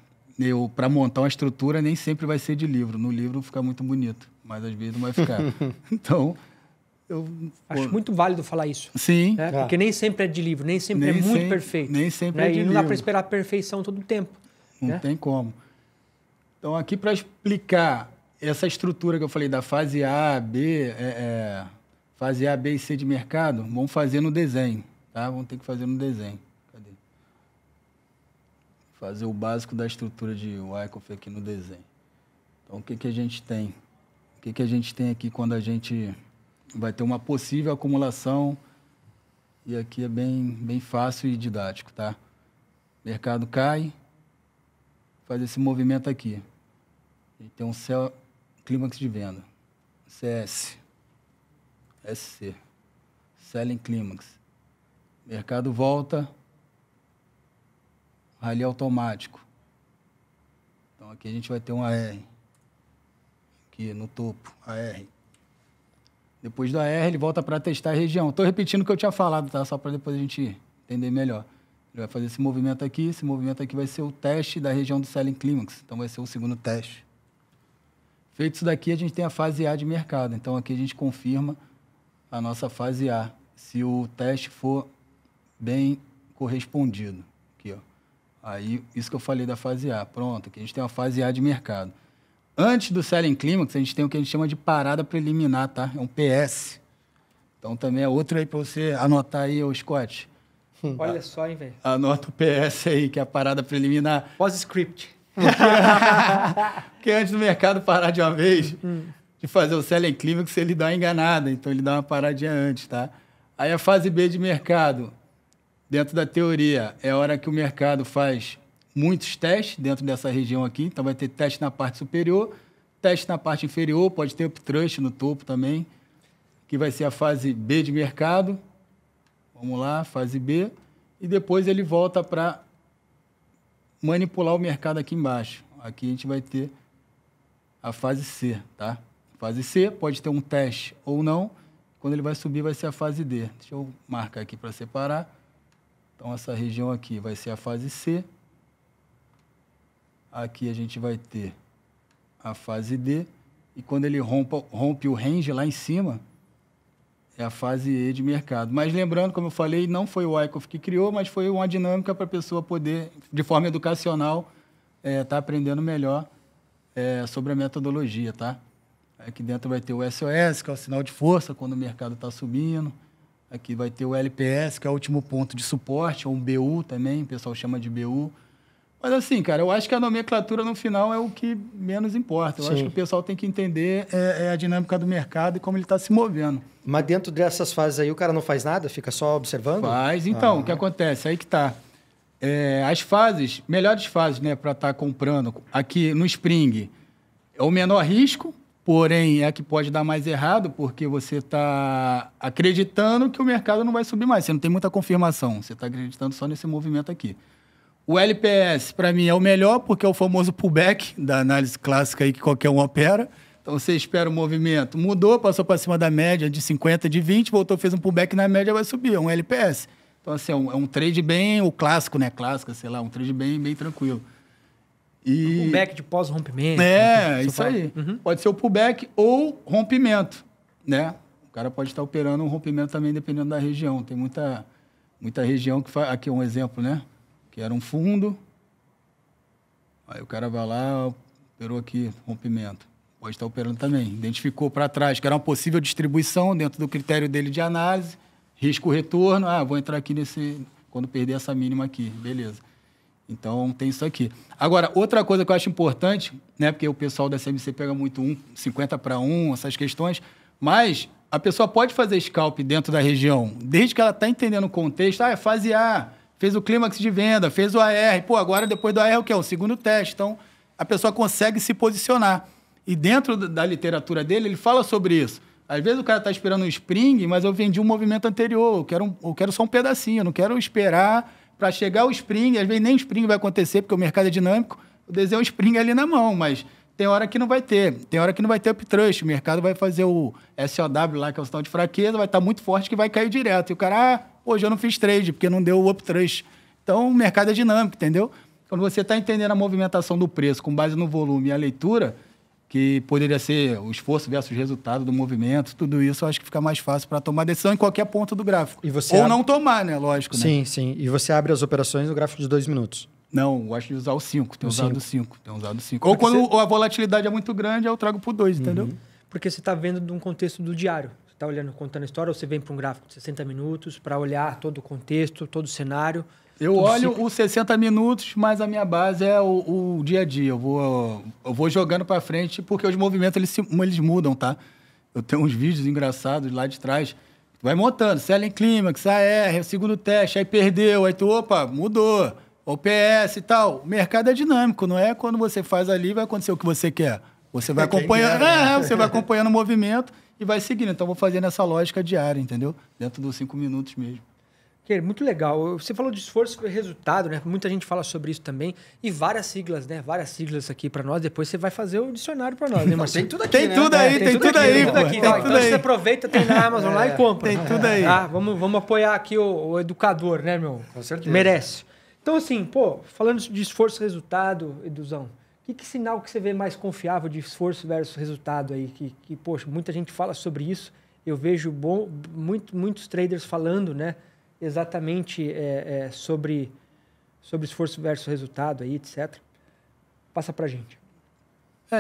Para montar uma estrutura, nem sempre vai ser de livro. No livro fica muito bonito, mas às vezes não vai ficar. Então, acho muito válido falar isso. Sim. Né? Porque nem sempre é de livro, nem sempre é muito perfeito. Nem sempre né? é de livro. livro. E não dá para esperar a perfeição todo o tempo. Não tem como. Então, aqui para explicar essa estrutura que eu falei da fase A, B, fase A, B e C de mercado, vamos fazer no desenho, tá? Vamos ter que fazer no desenho. Cadê? Fazer o básico da estrutura de Wyckoff aqui no desenho. Então, o que a gente tem? O que a gente tem aqui quando a gente vai ter uma possível acumulação? E aqui é bem fácil e didático, tá? Mercado cai, faz esse movimento aqui. A gente tem um clímax de venda, CS, SC, Selling Clímax. Mercado volta, rally automático. Então aqui a gente vai ter um AR, aqui no topo, AR. Depois do AR ele volta para testar a região. Estou repetindo o que eu tinha falado, tá? Só para depois a gente entender melhor. Ele vai fazer esse movimento aqui vai ser o teste da região do Selling Clímax. Então vai ser o segundo teste. Feito isso daqui, a gente tem a fase A de mercado. Então, aqui a gente confirma a nossa fase A, se o teste for bem correspondido. Aqui, ó. Aí, isso que eu falei da fase A. Pronto, aqui a gente tem uma fase A de mercado. Antes do Selling Clímax, a gente tem o que a gente chama de parada preliminar, tá? É um PS. Então, também é outro aí para você anotar aí, ô Scott. Olha só, hein, velho. Anota o PS aí, que é a parada preliminar. Pós-script. Porque antes do mercado parar de uma vez, de fazer o Selling Clímax, ele dá uma enganada. Então, ele dá uma paradinha antes, tá? Aí, a fase B de mercado, dentro da teoria, é a hora que o mercado faz muitos testes dentro dessa região aqui. Então, vai ter teste na parte superior, teste na parte inferior, pode ter uptrust no topo também, que vai ser a fase B de mercado. Vamos lá, fase B. E depois ele volta para manipular o mercado aqui embaixo. Aqui a gente vai ter a fase C, tá? Fase C pode ter um teste ou não. Quando ele vai subir, vai ser a fase D. Deixa eu marcar aqui para separar. Então, essa região aqui vai ser a fase C. Aqui a gente vai ter a fase D. E quando ele rompe o range lá em cima, é a fase E de mercado. Mas lembrando, como eu falei, não foi o Wyckoff que criou, mas foi uma dinâmica para a pessoa poder, de forma educacional, tá aprendendo melhor sobre a metodologia, tá? Aqui dentro vai ter o SOS, que é o sinal de força, quando o mercado está subindo. Aqui vai ter o LPS, que é o último ponto de suporte, ou um BU também, o pessoal chama de BU. Mas assim, cara, eu acho que a nomenclatura no final é o que menos importa. Eu acho que o pessoal tem que entender a dinâmica do mercado e como ele está se movendo. Mas dentro dessas fases aí, o cara não faz nada? Fica só observando? Faz. Então, o que acontece? Aí que tá. As fases, melhores fases, né, para estar comprando aqui no Spring, é o menor risco, porém é a que pode dar mais errado, porque você está acreditando que o mercado não vai subir mais. Você não tem muita confirmação. Você está acreditando só nesse movimento aqui. O LPS, para mim, é o melhor, porque é o famoso pullback da análise clássica aí que qualquer um opera. Então, você espera o movimento, mudou, passou para cima da média de 50, de 20, voltou, fez um pullback na média, vai subir. É um LPS. Então, assim, é um trade bem, o clássico, né? Clássica, sei lá, um trade bem tranquilo. E... Um pullback de pós-rompimento. Isso aí. Uhum. Pode ser o pullback ou rompimento, né? O cara pode estar operando um rompimento também, dependendo da região. Tem muita região que faz... Aqui um exemplo, né? Que era um fundo, aí o cara vai lá, operou aqui, rompimento. Pode estar operando também. Identificou para trás que era uma possível distribuição dentro do critério dele de análise, risco-retorno, vou entrar aqui quando perder essa mínima aqui, beleza. Então, tem isso aqui. Agora, outra coisa que eu acho importante, né, porque o pessoal da CMC pega muito 50 para 1, essas questões, mas a pessoa pode fazer scalp dentro da região, desde que ela está entendendo o contexto, é fase A, fez o clímax de venda, fez o AR. Pô, agora depois do AR o quê? O segundo teste. Então, a pessoa consegue se posicionar. E dentro da literatura dele, ele fala sobre isso. Às vezes o cara está esperando um spring, mas eu vendi um movimento anterior. Eu quero só um pedacinho. Eu não quero esperar para chegar o spring. Às vezes nem o spring vai acontecer, porque o mercado é dinâmico. Eu desenho o spring ali na mão, mas tem hora que não vai ter. Tem hora que não vai ter uptrust. O mercado vai fazer o SOW lá, que é o sinal de fraqueza, vai estar muito forte que vai cair direto. E o cara... Hoje eu não fiz trade, porque não deu o uptrust. Então, o mercado é dinâmico, entendeu? Quando você está entendendo a movimentação do preço com base no volume e a leitura, que poderia ser o esforço versus resultado do movimento, tudo isso, eu acho que fica mais fácil para tomar decisão em qualquer ponto do gráfico. Ou não tomar, né? Lógico, né? Sim, sim. E você abre as operações no gráfico de 2 minutos. Não, eu gosto de usar o 5. Tenho usado o 5. Ou quando a volatilidade é muito grande, eu trago para o 2, entendeu? Porque você está vendo de um contexto do diário. Está olhando, contando a história, ou você vem para um gráfico de 60 minutos para olhar todo o contexto, todo o cenário? Eu olho os 60 minutos, mas a minha base é o dia a dia. Eu vou jogando para frente, porque os movimentos eles mudam, tá? Eu tenho uns vídeos engraçados lá de trás. Vai montando, selling clímax, AR, segundo teste, aí perdeu, aí mudou. OPS e tal. O mercado é dinâmico, não é quando você faz ali vai acontecer o que você quer. Você vai acompanhando, você vai acompanhando o movimento e vai seguindo. Então, vou fazendo essa lógica diária, entendeu? Dentro dos 5 minutos mesmo. Muito legal. Você falou de esforço e resultado, né? Muita gente fala sobre isso também. E várias siglas, né? Várias siglas aqui para nós. Depois você vai fazer o dicionário para nós, né, Marcelo? Tem tudo aqui, Tem tudo aí, tem tudo aí. Então você aproveita, tem na Amazon lá e compra. Tem tudo aí. Vamos apoiar aqui o educador, né, meu? Com certeza. Merece. Então, assim, falando de esforço e resultado, Eduzão, que sinal que você vê mais confiável de esforço versus resultado aí? Que poxa, muita gente fala sobre isso. Eu vejo muitos traders falando, né? Exatamente sobre esforço versus resultado aí, etc. Passa pra gente.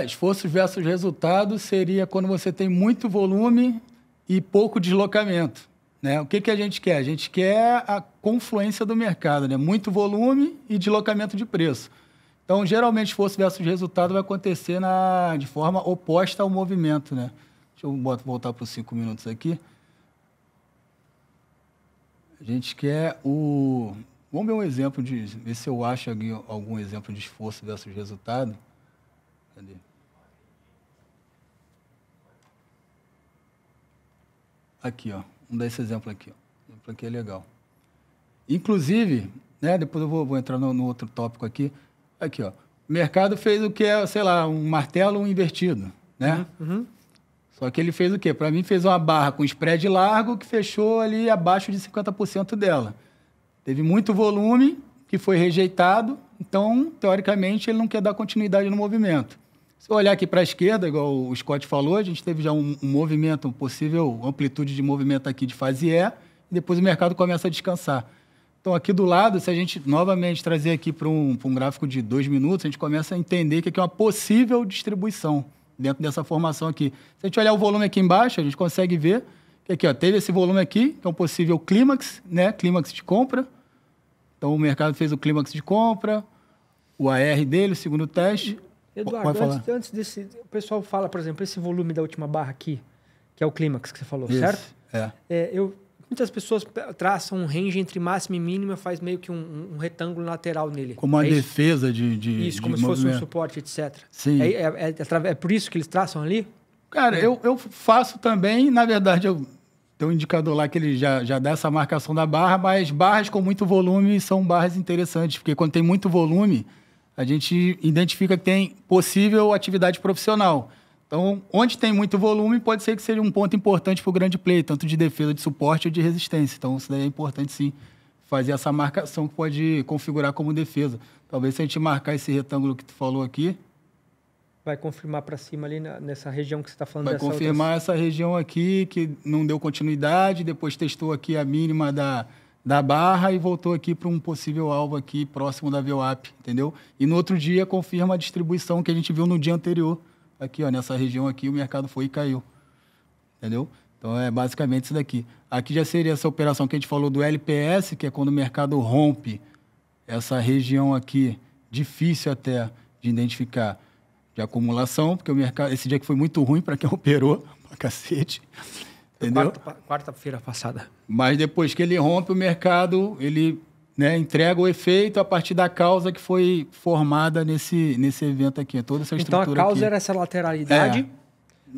Esforço versus resultado seria quando você tem muito volume e pouco deslocamento, né? O que a gente quer? A gente quer a confluência do mercado, né? Muito volume e deslocamento de preço. Então, geralmente, esforço versus resultado vai acontecer de forma oposta ao movimento, né? Deixa eu voltar para os 5 minutos aqui. A gente quer Vamos ver um exemplo ver se eu acho algum exemplo de esforço versus resultado. Cadê? Aqui, ó. Vamos dar esse exemplo aqui. O exemplo aqui é legal. Inclusive, né, depois eu vou entrar no outro tópico aqui. Aqui, ó. O mercado fez o que é, sei lá, um martelo invertido, né? Uhum. Só que ele fez o quê? Para mim, fez uma barra com spread largo que fechou ali abaixo de 50% dela. Teve muito volume que foi rejeitado, então, teoricamente, ele não quer dar continuidade no movimento. Se eu olhar aqui para a esquerda, igual o Scott falou, a gente teve já um movimento, uma possível amplitude de movimento aqui de fase E, e depois o mercado começa a descansar. Então, aqui do lado, se a gente novamente trazer aqui para um gráfico de 2 minutos, a gente começa a entender que aqui é uma possível distribuição dentro dessa formação aqui. Se a gente olhar o volume aqui embaixo, a gente consegue ver que aqui, ó, teve esse volume aqui, que é um possível clímax, né? Clímax de compra. Então, o mercado fez o clímax de compra. o AR dele, o segundo teste. Eduardo, antes desse... O pessoal fala, por exemplo, esse volume da última barra aqui, que é o clímax que você falou, certo? Muitas pessoas traçam um range entre máximo e mínima, faz meio que um retângulo lateral nele. Como uma defesa de isso, como se fosse um suporte, etc. Sim. É por isso que eles traçam ali? Cara, eu faço também, na verdade, tem um indicador lá que ele já dá essa marcação da barra, mas barras com muito volume são barras interessantes, porque quando tem muito volume, a gente identifica que tem possível atividade profissional. Então, onde tem muito volume, pode ser que seja um ponto importante para o grande play, tanto de defesa, de suporte ou de resistência. Então, isso daí é importante, sim, fazer essa marcação que pode configurar como defesa. Talvez se a gente marcar esse retângulo que tu falou aqui... Vai confirmar para cima ali nessa região que você está falando. Vai confirmar essa região aqui, que não deu continuidade, depois testou aqui a mínima da barra e voltou aqui para um possível alvo aqui próximo da VWAP, entendeu? E no outro dia confirma a distribuição que a gente viu no dia anterior. Aqui, ó, nessa região aqui, o mercado foi e caiu. Entendeu? Então, é basicamente isso daqui. Aqui já seria essa operação que a gente falou do LPS, que é quando o mercado rompe essa região aqui, difícil até de identificar, de acumulação, porque o mercado, esse dia que foi muito ruim para quem operou, pra cacete. Entendeu? Quarta-feira passada. Mas depois que ele rompe o mercado, ele... entrega o efeito a partir da causa que foi formada nesse evento aqui. Toda essa estrutura aqui. Então, a causa era essa lateralidade,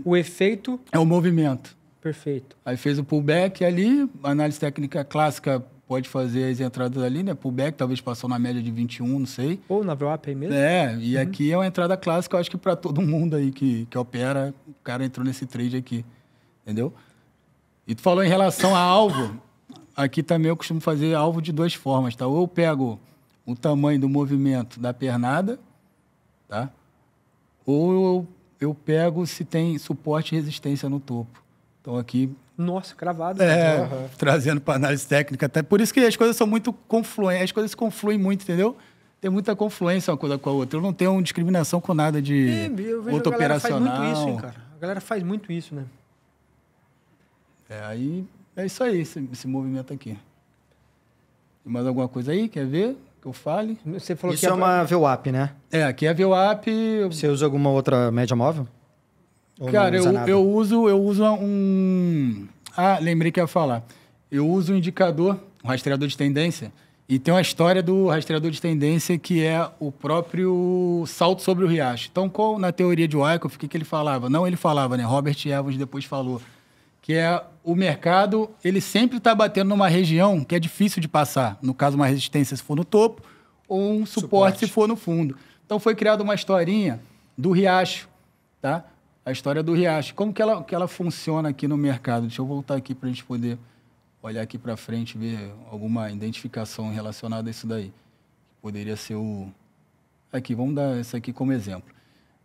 o efeito... É o movimento. Perfeito. Aí fez o pullback ali, a análise técnica clássica pode fazer as entradas ali, né? Pullback, talvez passou na média de 21, não sei. Ou na VWAP aí mesmo. E aqui é uma entrada clássica, eu acho que para todo mundo aí que opera, o cara entrou nesse trade aqui. Entendeu? E tu falou em relação a alvo... Aqui também eu costumo fazer alvo de duas formas, tá? Ou eu pego o tamanho do movimento da pernada, tá? Ou eu pego se tem suporte e resistência no topo. Então aqui... Nossa, cravado. Trazendo para análise técnica. Até por isso que as coisas são muito confluentes, as coisas confluem muito, entendeu? Tem muita confluência uma coisa com a outra. Eu não tenho discriminação com nada de outra operacional. Faz muito isso, hein, cara? A galera faz muito isso, né? Aí... É isso aí, esse movimento aqui. Tem mais alguma coisa aí? Quer ver? Que eu fale? Você falou isso que é uma VWAP, né? Aqui é a VWAP. Você usa alguma outra média móvel? Cara, eu uso um... lembrei que ia falar. Eu uso um indicador, um rastreador de tendência, e tem uma história do rastreador de tendência que é o próprio salto sobre o riacho. Então, na teoria de Wyckoff, o que ele falava? Não ele falava, né? Robert Evans depois falou. Que é o mercado, ele sempre está batendo numa região que é difícil de passar. No caso, uma resistência se for no topo, ou um suporte se for no fundo. Então, foi criada uma historinha do riacho, tá? A história do riacho. Como que ela funciona aqui no mercado? Deixa eu voltar aqui para a gente poder olhar aqui para frente e ver alguma identificação relacionada a isso daí. Poderia ser o... Aqui, vamos dar isso aqui como exemplo.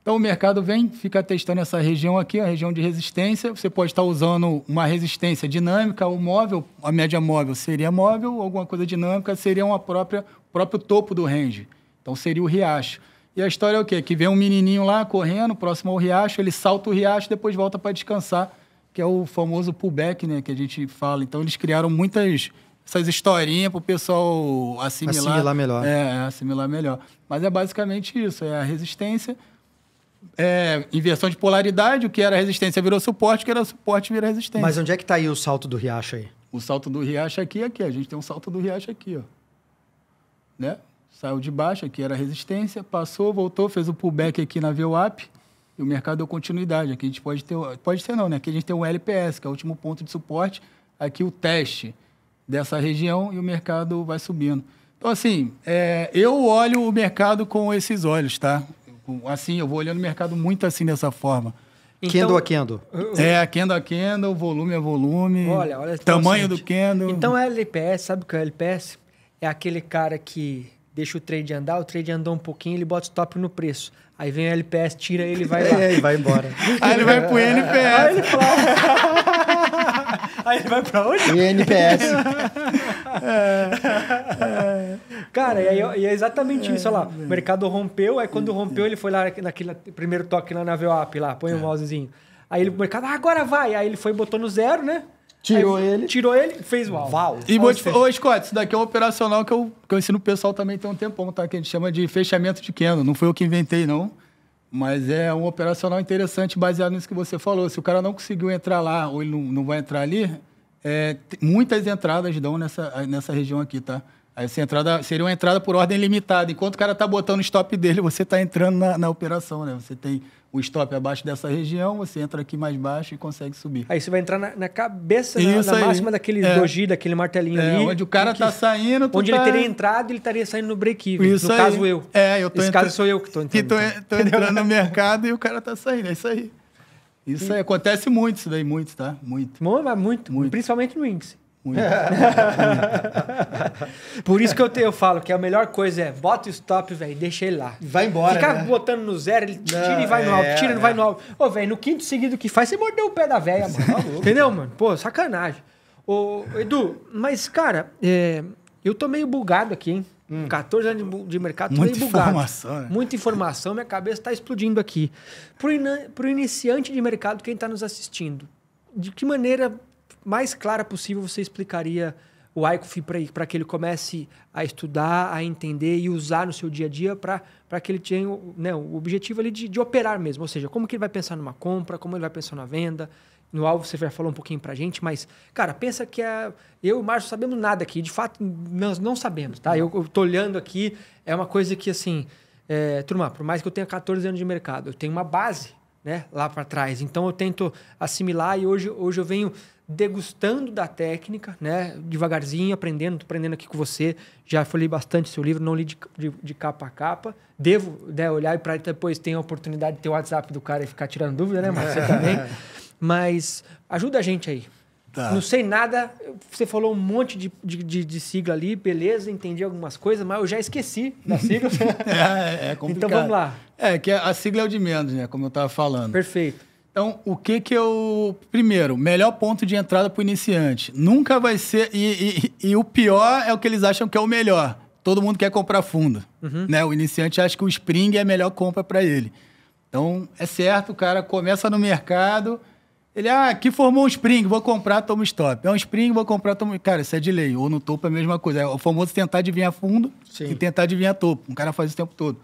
Então, o mercado fica testando essa região aqui, a região de resistência. Você pode estar usando uma resistência dinâmica ou móvel. A média móvel seria móvel, alguma coisa dinâmica seria o próprio topo do range. Então, seria o riacho. E a história é o quê? Que vem um menininho lá correndo, próximo ao riacho, ele salta o riacho, depois volta para descansar, que é o famoso pullback, né, que a gente fala. Então, eles criaram essas historinhas para o pessoal assimilar melhor. Assimilar melhor. Mas é basicamente isso, é a resistência... inversão de polaridade, o que era resistência virou suporte, o que era suporte vira resistência. Mas onde é que está aí o salto do riacho aí? O salto do riacho aqui. A gente tem um salto do riacho aqui, ó. Né? Saiu de baixo, aqui era resistência, passou, voltou, fez o pullback aqui na VWAP e o mercado deu continuidade. Aqui a gente pode ter não, né? Aqui a gente tem o LPS, que é o último ponto de suporte. Aqui o teste dessa região e o mercado vai subindo. Então, assim, eu olho o mercado com esses olhos, tá? Assim, eu vou olhando o mercado muito assim, dessa forma. Candle a candle. Candle a candle, volume a volume. Olha tamanho do candle. Então, é LPS, sabe o que é LPS? É aquele cara que deixa o trade andar, o trade andou um pouquinho, ele bota o stop no preço. Aí vem o LPS, tira ele e vai lá. E vai embora. Aí ele vai pro NPS. Aí ele fala... Aí ele vai pra onde? NPS. Cara, e é exatamente isso, olha lá. O mercado rompeu, aí quando rompeu, ele foi lá naquele primeiro toque lá na VWAP, lá, põe o mousezinho. Aí o mercado, agora vai. Aí ele foi e botou no zero, né? Tirou ele. Tirou ele, fez o alvo. Val. E vou te falar, ô Scott, isso daqui é um operacional que eu ensino o pessoal também tem um tempão, tá? Que a gente chama de fechamento de candle. Não foi eu que inventei, não. Mas é um operacional interessante baseado nisso que você falou. Se o cara não conseguiu entrar lá ou ele não vai entrar ali, muitas entradas dão nessa região aqui, tá? Aí essa entrada seria uma entrada por ordem limitada. Enquanto o cara tá botando o stop dele, você tá entrando na operação, né? Você tem o stop abaixo dessa região, você entra aqui mais baixo e consegue subir. Aí você vai entrar na cabeça, Isso na aí. máxima daquele doji, daquele martelinho ali. Onde o cara tá saindo... Onde ele teria entrado, ele estaria saindo no break-even. Isso no aí. caso, eu. Eu tô Nesse caso, sou eu que tô entrando. Tô entrando no mercado e o cara tá saindo, é isso aí. Isso aí, acontece muito isso daí, muito, tá? Muito. Muito. Principalmente no índice. Muito. Por isso que eu falo que a melhor coisa é bota o stop, velho, deixa ele lá. Vai embora, Ficar né? botando no zero, ele tira e vai no alto, tira e vai no alto. Ô, velho, no quinto seguido que faz, você mordeu o pé da véia, mano. Entendeu, mano? Pô, sacanagem. Ô, Edu, mas, cara, eu tô meio bugado aqui, hein? 14 anos de mercado, tô meio bugado. Muita informação, né? Muita informação, minha cabeça tá explodindo aqui. Pro iniciante de mercado, quem tá nos assistindo, de que maneira mais clara possível você explicaria o Wyckoff para que ele comece a estudar, a entender e usar no seu dia a dia para que ele tenha, né, o objetivo ali de operar mesmo? Ou seja, como que ele vai pensar numa compra, como ele vai pensar na venda. No alvo você já falou um pouquinho pra gente, mas, cara, pensa que eu e o Márcio sabemos nada aqui. De fato, nós não sabemos, tá? Eu tô olhando aqui, é uma coisa que, assim, turma, por mais que eu tenha 14 anos de mercado, eu tenho uma base, né, lá para trás. Então, eu tento assimilar e hoje eu venho degustando da técnica, né, devagarzinho, aprendendo, tô aprendendo aqui com você. Já falei bastante seu livro, não li de capa a capa. Devo, né, olhar e para depois ter a oportunidade de ter o WhatsApp do cara e ficar tirando dúvida, né, mas você também. Mas ajuda a gente aí. Tá. Não sei nada, você falou um monte de sigla ali, beleza, entendi algumas coisas, mas eu já esqueci da sigla. É complicado. Então vamos lá. Que a sigla é o de menos, né? Como eu estava falando. Perfeito. Então, o que eu... Primeiro, melhor ponto de entrada para o iniciante. Nunca vai ser... E o pior é o que eles acham que é o melhor. Todo mundo quer comprar fundo. Né? O iniciante acha que o Spring é a melhor compra para ele. Então, é certo, o cara começa no mercado... Ele, aqui formou um Spring, vou comprar, toma stop. É um Spring, vou comprar, toma... Cara, isso é de lei. Ou no topo é a mesma coisa. É o famoso tentar adivinhar fundo e tentar adivinhar topo. Um cara faz isso o tempo todo.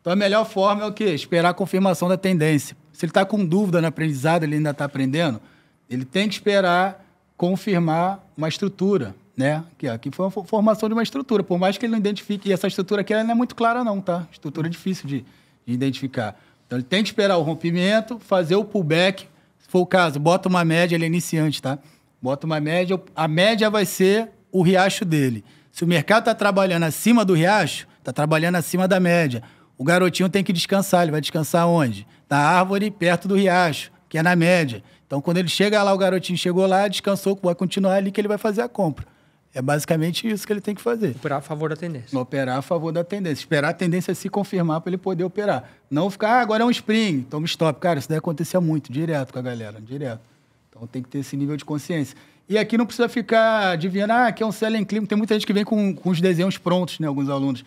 Então, a melhor forma é o quê? Esperar a confirmação da tendência. Se ele está com dúvida no aprendizado, ele ainda está aprendendo, ele tem que esperar confirmar uma estrutura, né? Aqui foi uma formação de uma estrutura. Por mais que ele não identifique... E essa estrutura aqui ela não é muito clara, não, tá? Estrutura difícil de identificar. Então, ele tem que esperar o rompimento, fazer o pullback... Se for o caso, bota uma média, ele é iniciante, tá? Bota uma média, a média vai ser o riacho dele. Se o mercado está trabalhando acima do riacho, está trabalhando acima da média. O garotinho tem que descansar, ele vai descansar onde? Na árvore, perto do riacho, que é na média. Então, quando ele chega lá, o garotinho chegou lá, descansou, vai continuar ali que ele vai fazer a compra. É basicamente isso que ele tem que fazer. Operar a favor da tendência. Operar a favor da tendência. Esperar a tendência se confirmar para ele poder operar. Não ficar, agora é um spring, toma stop. Cara, isso daí acontecia muito, direto com a galera, direto. Então tem que ter esse nível de consciência. E aqui não precisa ficar adivinhando, aqui é um selling clima. Tem muita gente que vem com os desenhos prontos, né, alguns alunos.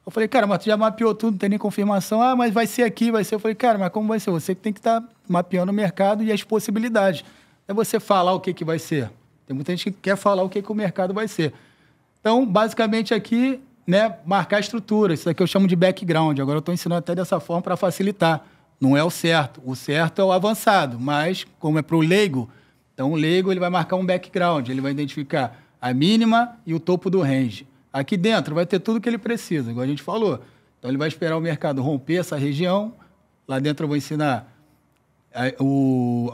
Eu falei, cara, mas tu já mapeou tudo, não tem nem confirmação. Mas vai ser aqui, vai ser. Eu falei, cara, mas como vai ser? Você que tem que estar mapeando o mercado e as possibilidades. É você falar o que vai ser. Tem muita gente que quer falar o que o mercado vai ser. Então, basicamente aqui, né, marcar a estrutura. Isso aqui eu chamo de background. Agora eu estou ensinando até dessa forma para facilitar. Não é o certo. O certo é o avançado. Mas, como é para o leigo, então o leigo ele vai marcar um background. Ele vai identificar a mínima e o topo do range. Aqui dentro vai ter tudo que ele precisa, igual a gente falou. Então ele vai esperar o mercado romper essa região. Lá dentro eu vou ensinar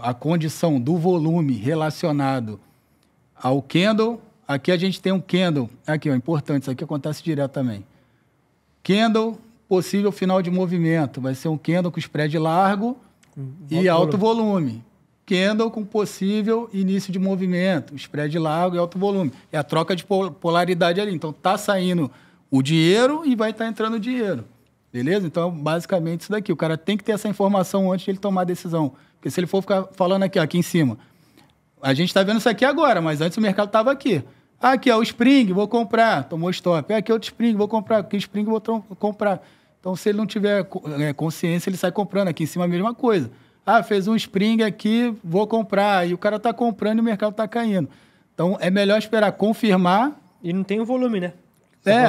a condição do volume relacionado ao candle. Aqui a gente tem um candle. Aqui, ó, importante, isso aqui acontece direto também. Candle, possível final de movimento. Vai ser um candle com spread largo e alto volume. Candle com possível início de movimento. Spread largo e alto volume. É a troca de polaridade ali. Então, tá saindo o dinheiro e vai estar entrando o dinheiro. Beleza? Então, basicamente isso daqui. O cara tem que ter essa informação antes de ele tomar a decisão. Porque se ele for ficar falando aqui em cima... A gente está vendo isso aqui agora, mas antes o mercado estava aqui. Aqui, ó, o Spring, vou comprar. Tomou stop. Aqui, outro Spring, vou comprar. Aqui, Spring, vou comprar. Então, se ele não tiver consciência, ele sai comprando. Aqui em cima a mesma coisa. fez um spring aqui, vou comprar. E o cara tá comprando e o mercado tá caindo. Então, é melhor esperar confirmar. E não tem o volume, né?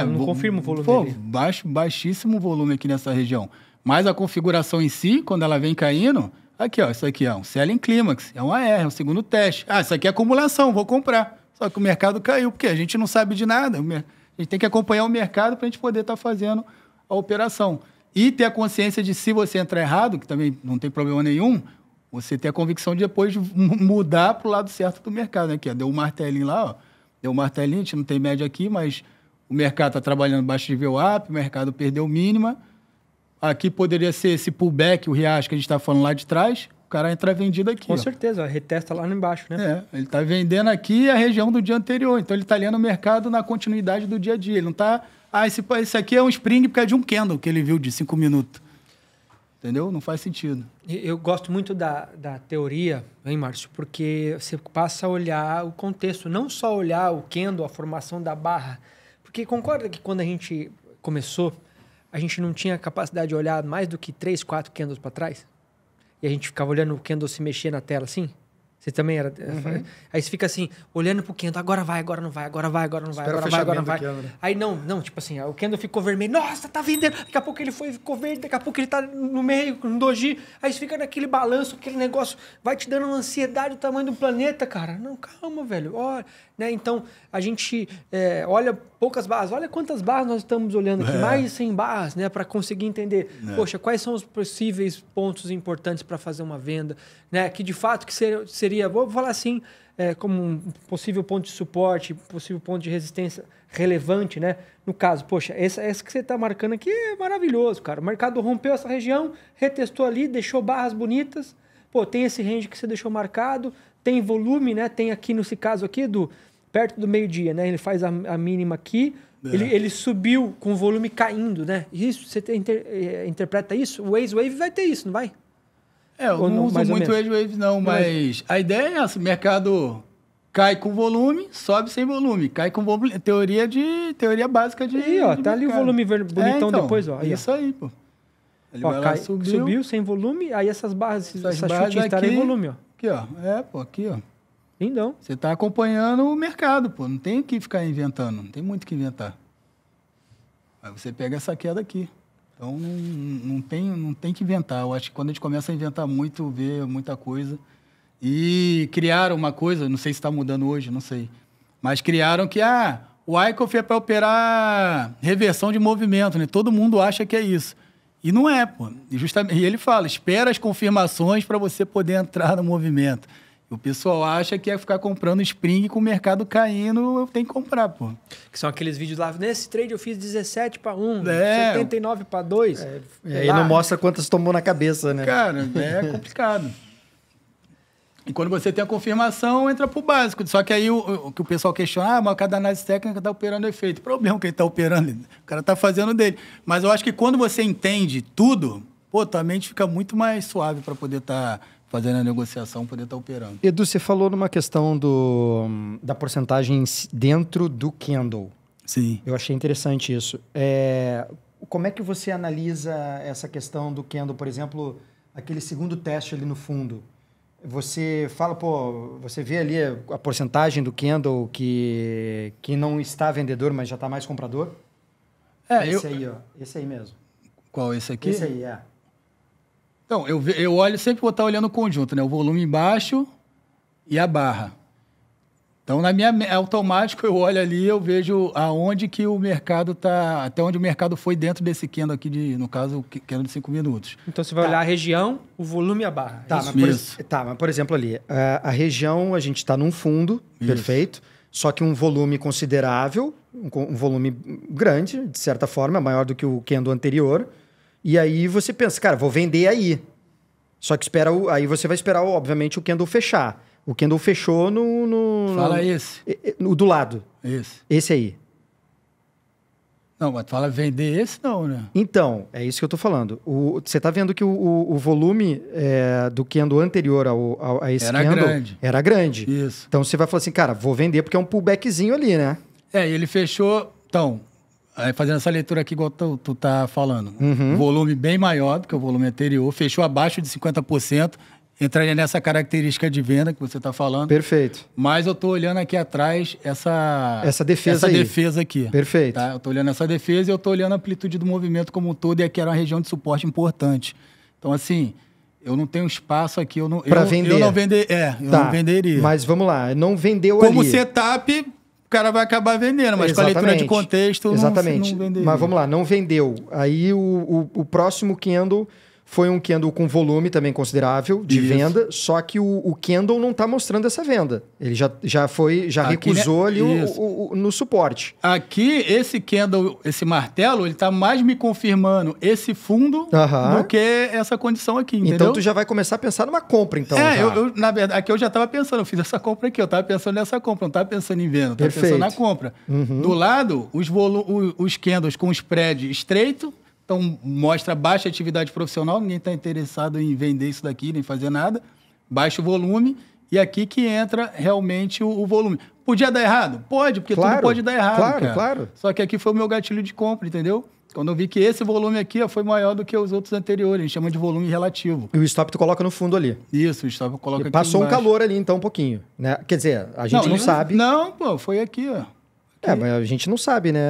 Não confirma o volume dele. Baixíssimo volume aqui nessa região. Mas a configuração em si, quando ela vem caindo... Aqui, ó, isso aqui é um Selling Climax, é um AR, é um segundo teste. Isso aqui é acumulação, vou comprar. Só que o mercado caiu, porque a gente não sabe de nada. A gente tem que acompanhar o mercado para a gente poder estar fazendo a operação. E ter a consciência de, se você entrar errado, que também não tem problema nenhum, você ter a convicção de depois mudar para o lado certo do mercado. Né? Aqui, ó, deu um martelinho lá, ó. Deu um martelinho, a gente não tem média aqui, mas o mercado está trabalhando baixo de VWAP, o mercado perdeu mínima. Aqui poderia ser esse pullback, o riacho que a gente está falando lá de trás, o cara entra vendido aqui. Com certeza, retesta lá embaixo, né? Ele está vendendo aqui a região do dia anterior, então ele está lendo o mercado na continuidade do dia a dia. Ele não está... esse aqui é um spring por causa de um candle que ele viu de 5 minutos. Entendeu? Não faz sentido. Eu gosto muito da teoria, hein, Márcio? Porque você passa a olhar o contexto, não só olhar o candle, a formação da barra. Porque concorda que quando a gente começou... a gente não tinha capacidade de olhar mais do que 3, 4 candles para trás? E a gente ficava olhando o candle se mexer na tela assim? Você também era... Aí você fica assim, olhando pro candle, agora vai, agora não vai, agora vai, agora não vai, agora vai, agora não vai. Aí não, tipo assim, o candle ficou vermelho, nossa, tá vendendo. Daqui a pouco ele ficou verde, daqui a pouco ele tá no meio, no doji. Aí você fica naquele balanço, aquele negócio, vai te dando uma ansiedade do tamanho do planeta, cara. Não, calma, velho. Olha, né? Então, a gente olha poucas barras. Olha quantas barras nós estamos olhando aqui. Mais de 100 barras, né? Para conseguir entender, poxa, quais são os possíveis pontos importantes para fazer uma venda, né? Que de fato que seria, vou falar assim, como um possível ponto de suporte, possível ponto de resistência relevante, né? No caso, poxa, essa que você está marcando aqui é maravilhoso, cara. O mercado rompeu essa região, retestou ali, deixou barras bonitas. Pô, tem esse range que você deixou marcado, tem volume, né? Tem aqui, nesse caso aqui, perto do meio-dia, né? Ele faz a mínima aqui, ele subiu com o volume caindo, né? Isso, você interpreta isso? O Waze-Wave vai ter isso, não vai? Eu não uso muito Waze-Wave, não, mas a ideia é essa, o mercado cai com volume, sobe sem volume, cai com volume, teoria básica de aí, ó, tá ali o volume bonitão então, depois, ó. Aí, isso aí, pô. Ele ó, subiu sem volume, aí essas barras, essa chutinha está em volume, ó. Aqui, ó, aqui, ó. Lindão. Você está acompanhando o mercado, pô. Não tem que ficar inventando. Não tem muito o que inventar. Aí você pega essa queda aqui. Então, não tem que inventar. Eu acho que quando a gente começa a inventar muito, vê muita coisa. E criaram uma coisa, não sei se está mudando hoje, não sei. Mas criaram que, o Wyckoff é para operar reversão de movimento, né? Todo mundo acha que é isso. E não é, pô. E ele fala, espera as confirmações para você poder entrar no movimento. O pessoal acha que é ficar comprando spring com o mercado caindo, eu tenho que comprar, pô. Que são aqueles vídeos lá, nesse trade eu fiz 17 para 1, 79 para 2. E aí não mostra quantas tomou na cabeça, né? Cara, é complicado. E quando você tem a confirmação, entra pro básico. Só que aí o que o pessoal questiona, mas cada análise técnica está operando efeito. Problema que ele está operando, o cara está fazendo dele. Mas eu acho que quando você entende tudo, pô, tua mente fica muito mais suave para poder estar fazendo a negociação, poder estar operando. Edu, você falou numa questão da porcentagem dentro do candle. Sim. Eu achei interessante isso. Como é que você analisa essa questão do candle, por exemplo, aquele segundo teste ali no fundo? Você fala, pô, você vê ali a porcentagem do candle que não está vendedor, mas já está mais comprador? Esse aí, ó. Esse aí mesmo. Qual, esse aqui? Esse aí, Então, eu olho, sempre vou estar olhando o conjunto, né? O volume embaixo e a barra. Então, automático, eu olho ali, eu vejo aonde que o mercado está, até onde o mercado foi dentro desse candle aqui, no caso, o candle de 5 minutos. Então, você vai olhar a região, o volume e a barra. Mas por exemplo, ali, a região, a gente está num fundo, perfeito, só que um volume considerável, um volume grande, de certa forma, maior do que o candle anterior. E aí você pensa, cara, vou vender aí. Só que aí você vai esperar, obviamente, o candle fechar. O candle fechou Fala esse. No do lado. Esse aí. Não, mas tu fala vender esse não, né? Então, é isso que eu tô falando. Você tá vendo que o volume do candle anterior a esse candle era grande. Isso. Então você vai falar assim, cara, vou vender porque é um pullbackzinho ali, né? Ele fechou... Então, Aí, fazendo essa leitura aqui, igual tu tá falando. Volume bem maior do que o volume anterior, fechou abaixo de 50%, entraria nessa característica de venda que você está falando. Perfeito. Mas eu estou olhando aqui atrás essa defesa aí. Defesa aqui. Perfeito. Tá? Eu estou olhando essa defesa e eu estou olhando a amplitude do movimento como um todo, e aqui era uma região de suporte importante. Então, assim, eu não tenho espaço aqui, para vender. Eu não não venderia. Mas vamos lá, não vendeu como ali. Setup, o cara vai acabar vendendo, mas com a leitura de contexto, exatamente. Não venderia. Mas vamos lá, não vendeu. Aí o próximo candle foi um candle com volume também considerável de venda, só que o candle não está mostrando essa venda. Ele já recusou ali no suporte. Aqui, esse candle, esse martelo, ele está mais me confirmando esse fundo do que essa condição aqui, entendeu? Então, tu já vai começar a pensar numa compra, então. Na verdade, aqui eu já estava pensando, eu fiz essa compra aqui, eu estava pensando nessa compra, não estava pensando em venda, eu estava pensando na compra. Do lado, os candles com spread estreito, então, mostra baixa atividade profissional, ninguém está interessado em vender isso daqui, nem fazer nada. Baixo volume, e aqui que entra realmente o volume. Podia dar errado? Pode, porque tudo pode dar errado, Claro. Só que aqui foi o meu gatilho de compra, entendeu? Quando eu vi que esse volume aqui foi maior do que os outros anteriores, a gente chama de volume relativo. E o stop tu coloca no fundo ali. Isso, o stop eu coloco aqui passou embaixo. Um calor ali, então, um pouquinho. Né? Quer dizer, a gente não sabe. Não, pô, foi aqui, ó. Mas a gente não sabe, né?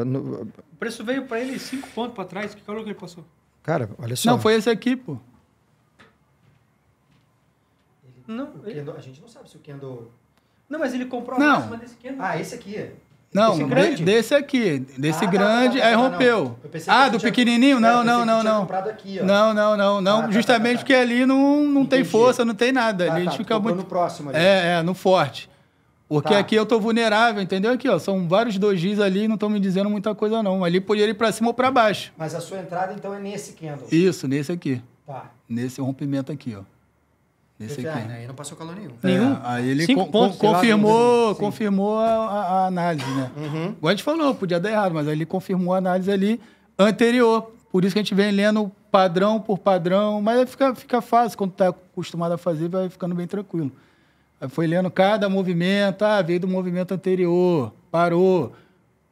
O preço veio para ele 5 pontos para trás. Que calor que ele passou? Cara, olha só. Não, foi esse aqui, pô. Não, a gente não sabe se o candle... Não, mas ele comprou a máxima desse candle. Esse aqui. Não, Esse grande? Desse aqui. Desse grande, aí rompeu. Do pequenininho? Não. Aqui, ó. Não. Justamente porque ali não tem força, não tem nada. Ali a gente fica muito... no próximo ali. No forte. Porque aqui eu tô vulnerável, entendeu? Aqui, ó, são vários 2Gs ali, não estão me dizendo muita coisa, não. Ali poderia ir para cima ou para baixo. Mas a sua entrada, então, é nesse candle? Isso, nesse aqui. Tá. Nesse rompimento aqui, ó. Nesse aqui. Aí não passou calor nenhum. Nenhum? Aí ele 5 pontos, confirmou a análise, né? Igual a gente falou, podia dar errado, mas aí ele confirmou a análise ali anterior. Por isso que a gente vem lendo padrão por padrão, mas fica fácil, quando tá acostumado a fazer, vai ficando bem tranquilo. Aí foi lendo cada movimento, veio do movimento anterior, parou,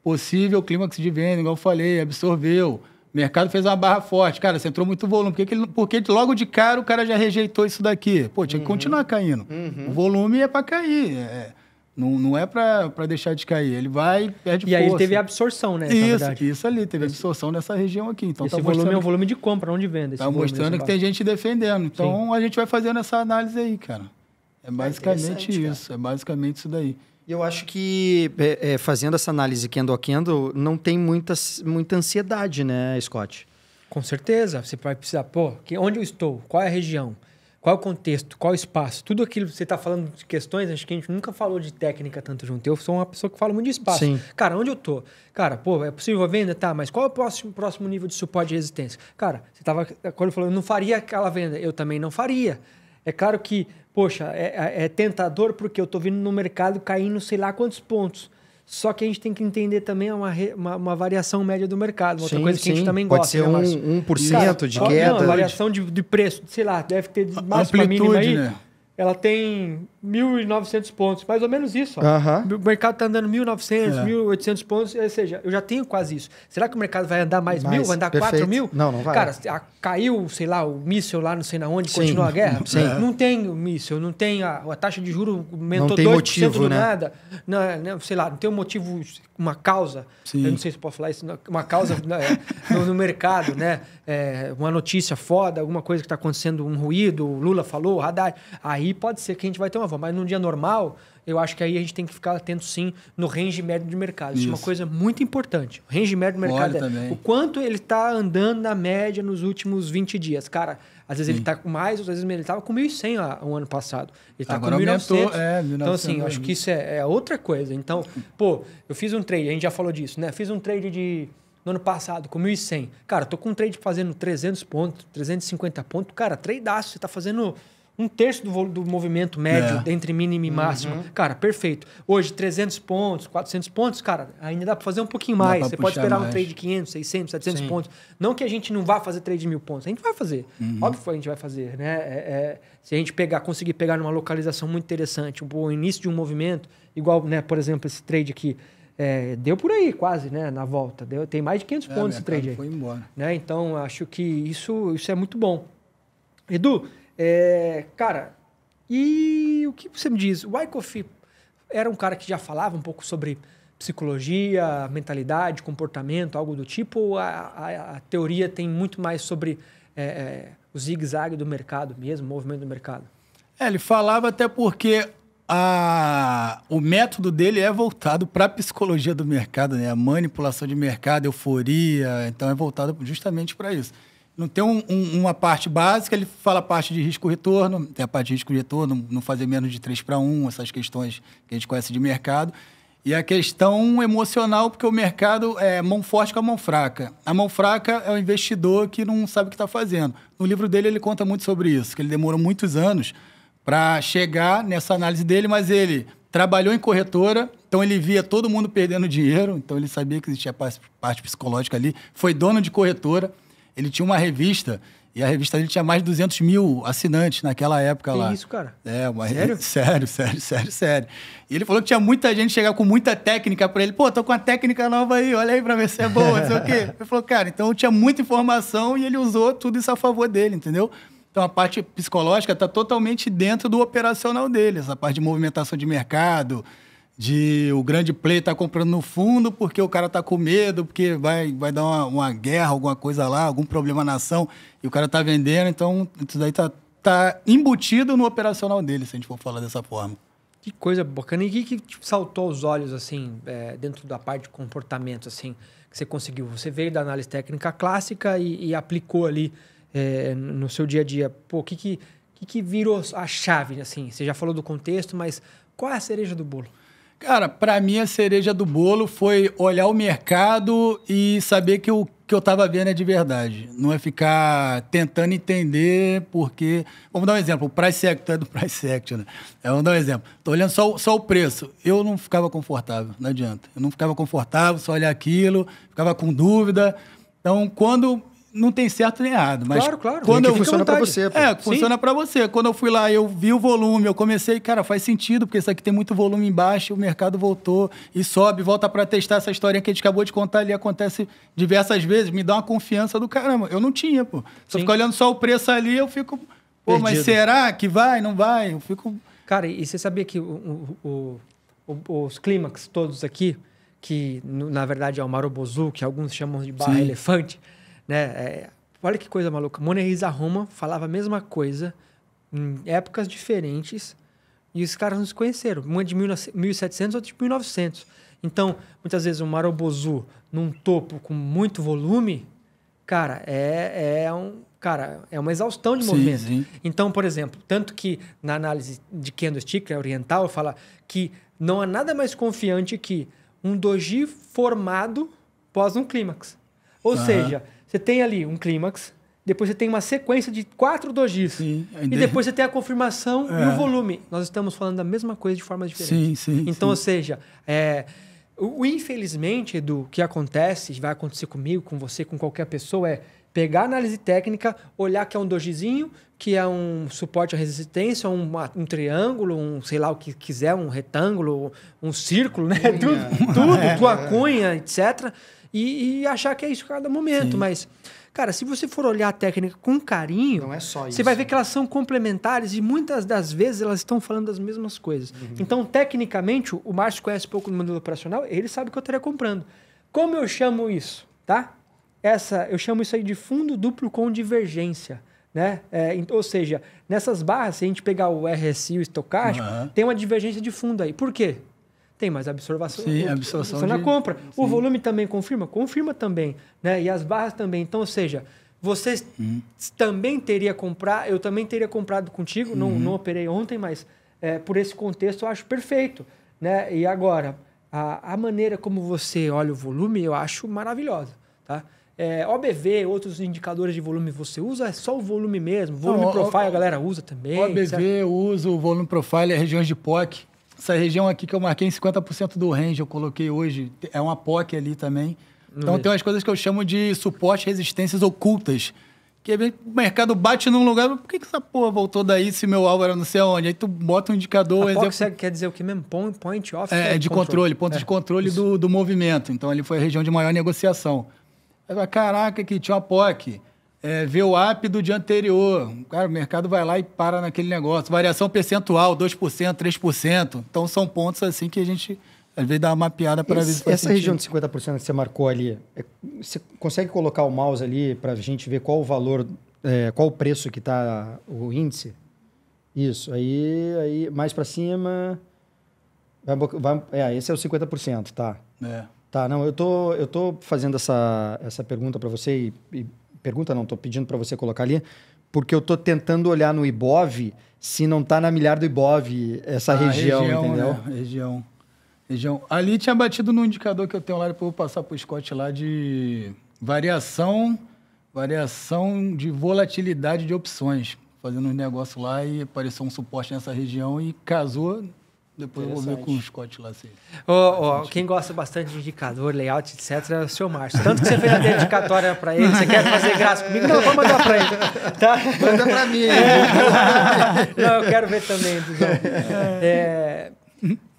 possível clímax de venda, igual eu falei, absorveu. O mercado fez uma barra forte. Cara, você entrou muito volume. Porque logo de cara o cara já rejeitou isso daqui. Pô, tinha que continuar caindo. O volume é para cair. Não é para deixar de cair. Ele vai, perde força. E aí ele teve absorção, né? Isso ali. Teve absorção nessa região aqui. Então, esse volume é um volume de compra, não de venda. Tá mostrando que tem gente defendendo. Então, a gente vai fazendo essa análise aí, cara. É basicamente isso. Cara. É basicamente isso daí. Eu acho que fazendo essa análise candle a candle, não tem muita ansiedade, né, Scott? Com certeza. Você vai precisar, onde eu estou? Qual é a região? Qual é o contexto? Qual é o espaço? Tudo aquilo que você está falando de questões, acho que a gente nunca falou de técnica tanto junto. Eu sou uma pessoa que fala muito de espaço. Sim. Cara, onde eu tô? Cara, é possível a venda? Tá, mas qual é o próximo nível de suporte e resistência? Cara, você estava... Quando falou, eu não faria aquela venda. Eu também não faria. É claro que, é tentador porque eu estou vindo no mercado caindo sei lá quantos pontos. Só que a gente tem que entender também uma variação média do mercado. Outra coisa que a gente também pode gosta. Pode ser 1% de queda. Não, variação de preço, sei lá, deve ter de máxima mínima aí. Né? Ela tem 1.900 pontos, mais ou menos isso. Ó. O mercado está andando 1.900, 1.800 pontos, ou seja, eu já tenho quase isso. Será que o mercado vai andar mais 1.000? Vai andar 4.000? Não vai. Cara, caiu, sei lá, o míssil lá, não sei na onde, continua a guerra? Sim. Não tem o míssil, não tem a taxa de juros aumentou 2% motivo, do né? nada. Não, sei lá, não tem um motivo, uma causa. Sim. Eu não sei se posso falar isso, uma causa no mercado, né? Uma notícia foda, alguma coisa que está acontecendo, um ruído, o Lula falou, Haddad. Aí pode ser que a gente vai ter uma volta, mas num dia normal, eu acho que aí a gente tem que ficar atento sim no range médio de mercado. Isso é uma coisa muito importante. O range médio de mercado o quanto ele está andando na média nos últimos 20 dias. Cara, às vezes ele está com mais, às vezes ele estava com 1.100 o ano passado. Ele está com 1.900. 1.900. Então, assim, eu acho que isso é outra coisa. Então, eu fiz um trade, a gente já falou disso, né? Fiz um trade no ano passado com 1.100. Cara, tô com um trade fazendo 300 pontos, 350 pontos. Cara, tradeaço, você está fazendo 1/3 do movimento médio entre mínimo e máximo. Cara, perfeito. Hoje, 300 pontos, 400 pontos, cara, ainda dá para fazer um pouquinho mais. Você pode esperar um trade de 500, 600, 700 pontos. Não que a gente não vá fazer trade de 1.000 pontos. A gente vai fazer. Óbvio que a gente vai fazer, né? Se a gente conseguir pegar numa localização muito interessante, o início de um movimento, igual, né, por exemplo, esse trade aqui, deu por aí quase, né, na volta. Tem mais de 500 pontos esse trade aí. Foi embora. Né? Então, acho que isso é muito bom. Edu, cara, e o que você me diz? O Wyckoff era um cara que já falava um pouco sobre psicologia, mentalidade, comportamento, algo do tipo, ou a teoria tem muito mais sobre o zigue-zague do mercado mesmo, o movimento do mercado? Ele falava até porque o método dele é voltado para a psicologia do mercado, né? A manipulação de mercado, euforia, então é voltado justamente para isso. Não tem uma parte básica, ele fala a parte de risco-retorno, tem a parte de risco-retorno, não fazer menos de 3-1, essas questões que a gente conhece de mercado. E a questão emocional, porque o mercado é mão forte com a mão fraca. A mão fraca é o investidor que não sabe o que está fazendo. No livro dele, ele conta muito sobre isso, que ele demorou muitos anos para chegar nessa análise dele, mas ele trabalhou em corretora, então ele via todo mundo perdendo dinheiro, então ele sabia que existia parte psicológica ali. Foi dono de corretora, ele tinha uma revista, e a revista dele tinha mais de 200 mil assinantes naquela época lá. Que isso, cara? Sério? Sério. E ele falou que tinha muita gente chegar com muita técnica para ele. Pô, tô com uma técnica nova aí, olha aí para ver se é boa, não sei o quê. Ele falou, cara, então tinha muita informação e ele usou tudo isso a favor dele, entendeu? Então a parte psicológica está totalmente dentro do operacional dele. Essa parte de movimentação de mercado, de o grande player tá comprando no fundo porque o cara tá com medo, porque vai dar uma guerra, alguma coisa lá, algum problema na ação, e o cara tá vendendo, então isso daí tá embutido no operacional dele, se a gente for falar dessa forma. Que coisa bacana. E o que tipo, saltou aos olhos, assim, dentro da parte de comportamento, assim, que você conseguiu? Você veio da análise técnica clássica e aplicou ali no seu dia a dia. Pô, o que virou a chave, assim? Você já falou do contexto, mas qual é a cereja do bolo? Cara, para mim a cereja do bolo foi olhar o mercado e saber que o que eu estava vendo é de verdade. Não é ficar tentando entender porque... Vamos dar um exemplo. O price action é do price action, né? Vamos dar um exemplo. Estou olhando só o preço. Eu não ficava confortável, não adianta. Eu não ficava confortável, só olhar aquilo, ficava com dúvida. Então, quando... Não tem certo nem errado, mas... Claro. Quando funciona para você. Pô. Funciona para você. Quando eu fui lá, eu vi o volume, eu comecei, cara, faz sentido, porque isso aqui tem muito volume embaixo, o mercado voltou e sobe, volta para testar essa história que a gente acabou de contar ali, acontece diversas vezes, me dá uma confiança do caramba. Eu não tinha, pô. Se eu ficar olhando só o preço ali, eu fico, pô, perdido. Mas será que vai, não vai? Eu fico... Cara, e você sabia que os clímax todos aqui, que na verdade é o Marobozu, que alguns chamam de barra elefante, né? Olha que coisa maluca. Moneriza Roma falava a mesma coisa em épocas diferentes e os caras não se conheceram. Um é de 1700, outro de 1900. Então, muitas vezes, um Marobozu num topo com muito volume, cara, é uma exaustão de movimento. Sim. Então, por exemplo, tanto que na análise de candlestick oriental fala que não há nada mais confiante que um doji formado pós um clímax. Ou seja, você tem ali um clímax, depois você tem uma sequência de 4 dojis. Sim. E depois você tem a confirmação e o volume. Nós estamos falando da mesma coisa de formas diferentes. Sim. Então, ou seja, infelizmente, Edu, o que acontece, vai acontecer comigo, com você, com qualquer pessoa, é pegar a análise técnica, olhar que é um dojizinho, que é um suporte à resistência, um triângulo, sei lá o que quiser, um retângulo, um círculo, né? Tudo, tua cunha, etc., e achar que é isso a cada momento. Mas, cara, se você for olhar a técnica com carinho, não é só isso. Você vai ver que elas são complementares e muitas das vezes elas estão falando das mesmas coisas. Então, tecnicamente, o Márcio conhece um pouco do modelo operacional, ele sabe que eu estaria comprando. Como eu chamo isso, tá? Eu chamo isso aí de fundo duplo com divergência. Né? Ou seja, nessas barras, se a gente pegar o RSI e o estocástico, tem uma divergência de fundo aí. Por quê? Tem mais absorção na compra. O volume também confirma? Confirma também. Né? E as barras também. Então, ou seja, você também teria comprado, eu também teria comprado contigo, não operei ontem, mas por esse contexto eu acho perfeito. Né? E agora, a maneira como você olha o volume, eu acho maravilhosa. Tá? OBV, outros indicadores de volume você usa? É só o volume mesmo? Volume profile a galera usa também? OBV eu uso, o volume profile é regiões de POC. Essa região aqui que eu marquei em 50% do range, eu coloquei hoje, é uma POC ali também. Então tem umas coisas que eu chamo de suporte resistências ocultas, Porque o mercado bate num lugar, por que essa porra voltou daí se meu alvo era não sei onde? Aí tu bota um indicador... A quer dizer o que mesmo? Point off? De controle, ponto de controle do movimento. Então, ali foi a região de maior negociação. Aí vai, caraca, aqui tinha uma POC, VWAP do dia anterior. Cara, o mercado vai lá e para naquele negócio. Variação percentual, 2%, 3%. Então, são pontos assim que a gente... Às vezes dá uma mapeada para ver se faz essa região de 50% que você marcou ali, você consegue colocar o mouse ali para a gente ver qual o valor, qual o preço que está o índice? Isso, aí mais para cima... esse é o 50%, tá? Tá, não, eu tô fazendo essa pergunta para você pergunta não, tô pedindo para você colocar ali, porque eu tô tentando olhar no Ibov se não tá na milhar do Ibov essa região, entendeu? Região. Ali tinha batido no indicador que eu tenho lá, depois eu vou passar para o Scott lá, de variação de volatilidade de opções. Fazendo um negócio lá e apareceu um suporte nessa região e casou. Depois eu vou ver com o Scott lá. Quem gosta bastante de indicador, layout, etc., é o seu Márcio. Tanto que você fez a dedicatória para ele, você quer fazer graça comigo? Não, vou mandar para ele. Tá? Manda para mim. Não, eu quero ver também,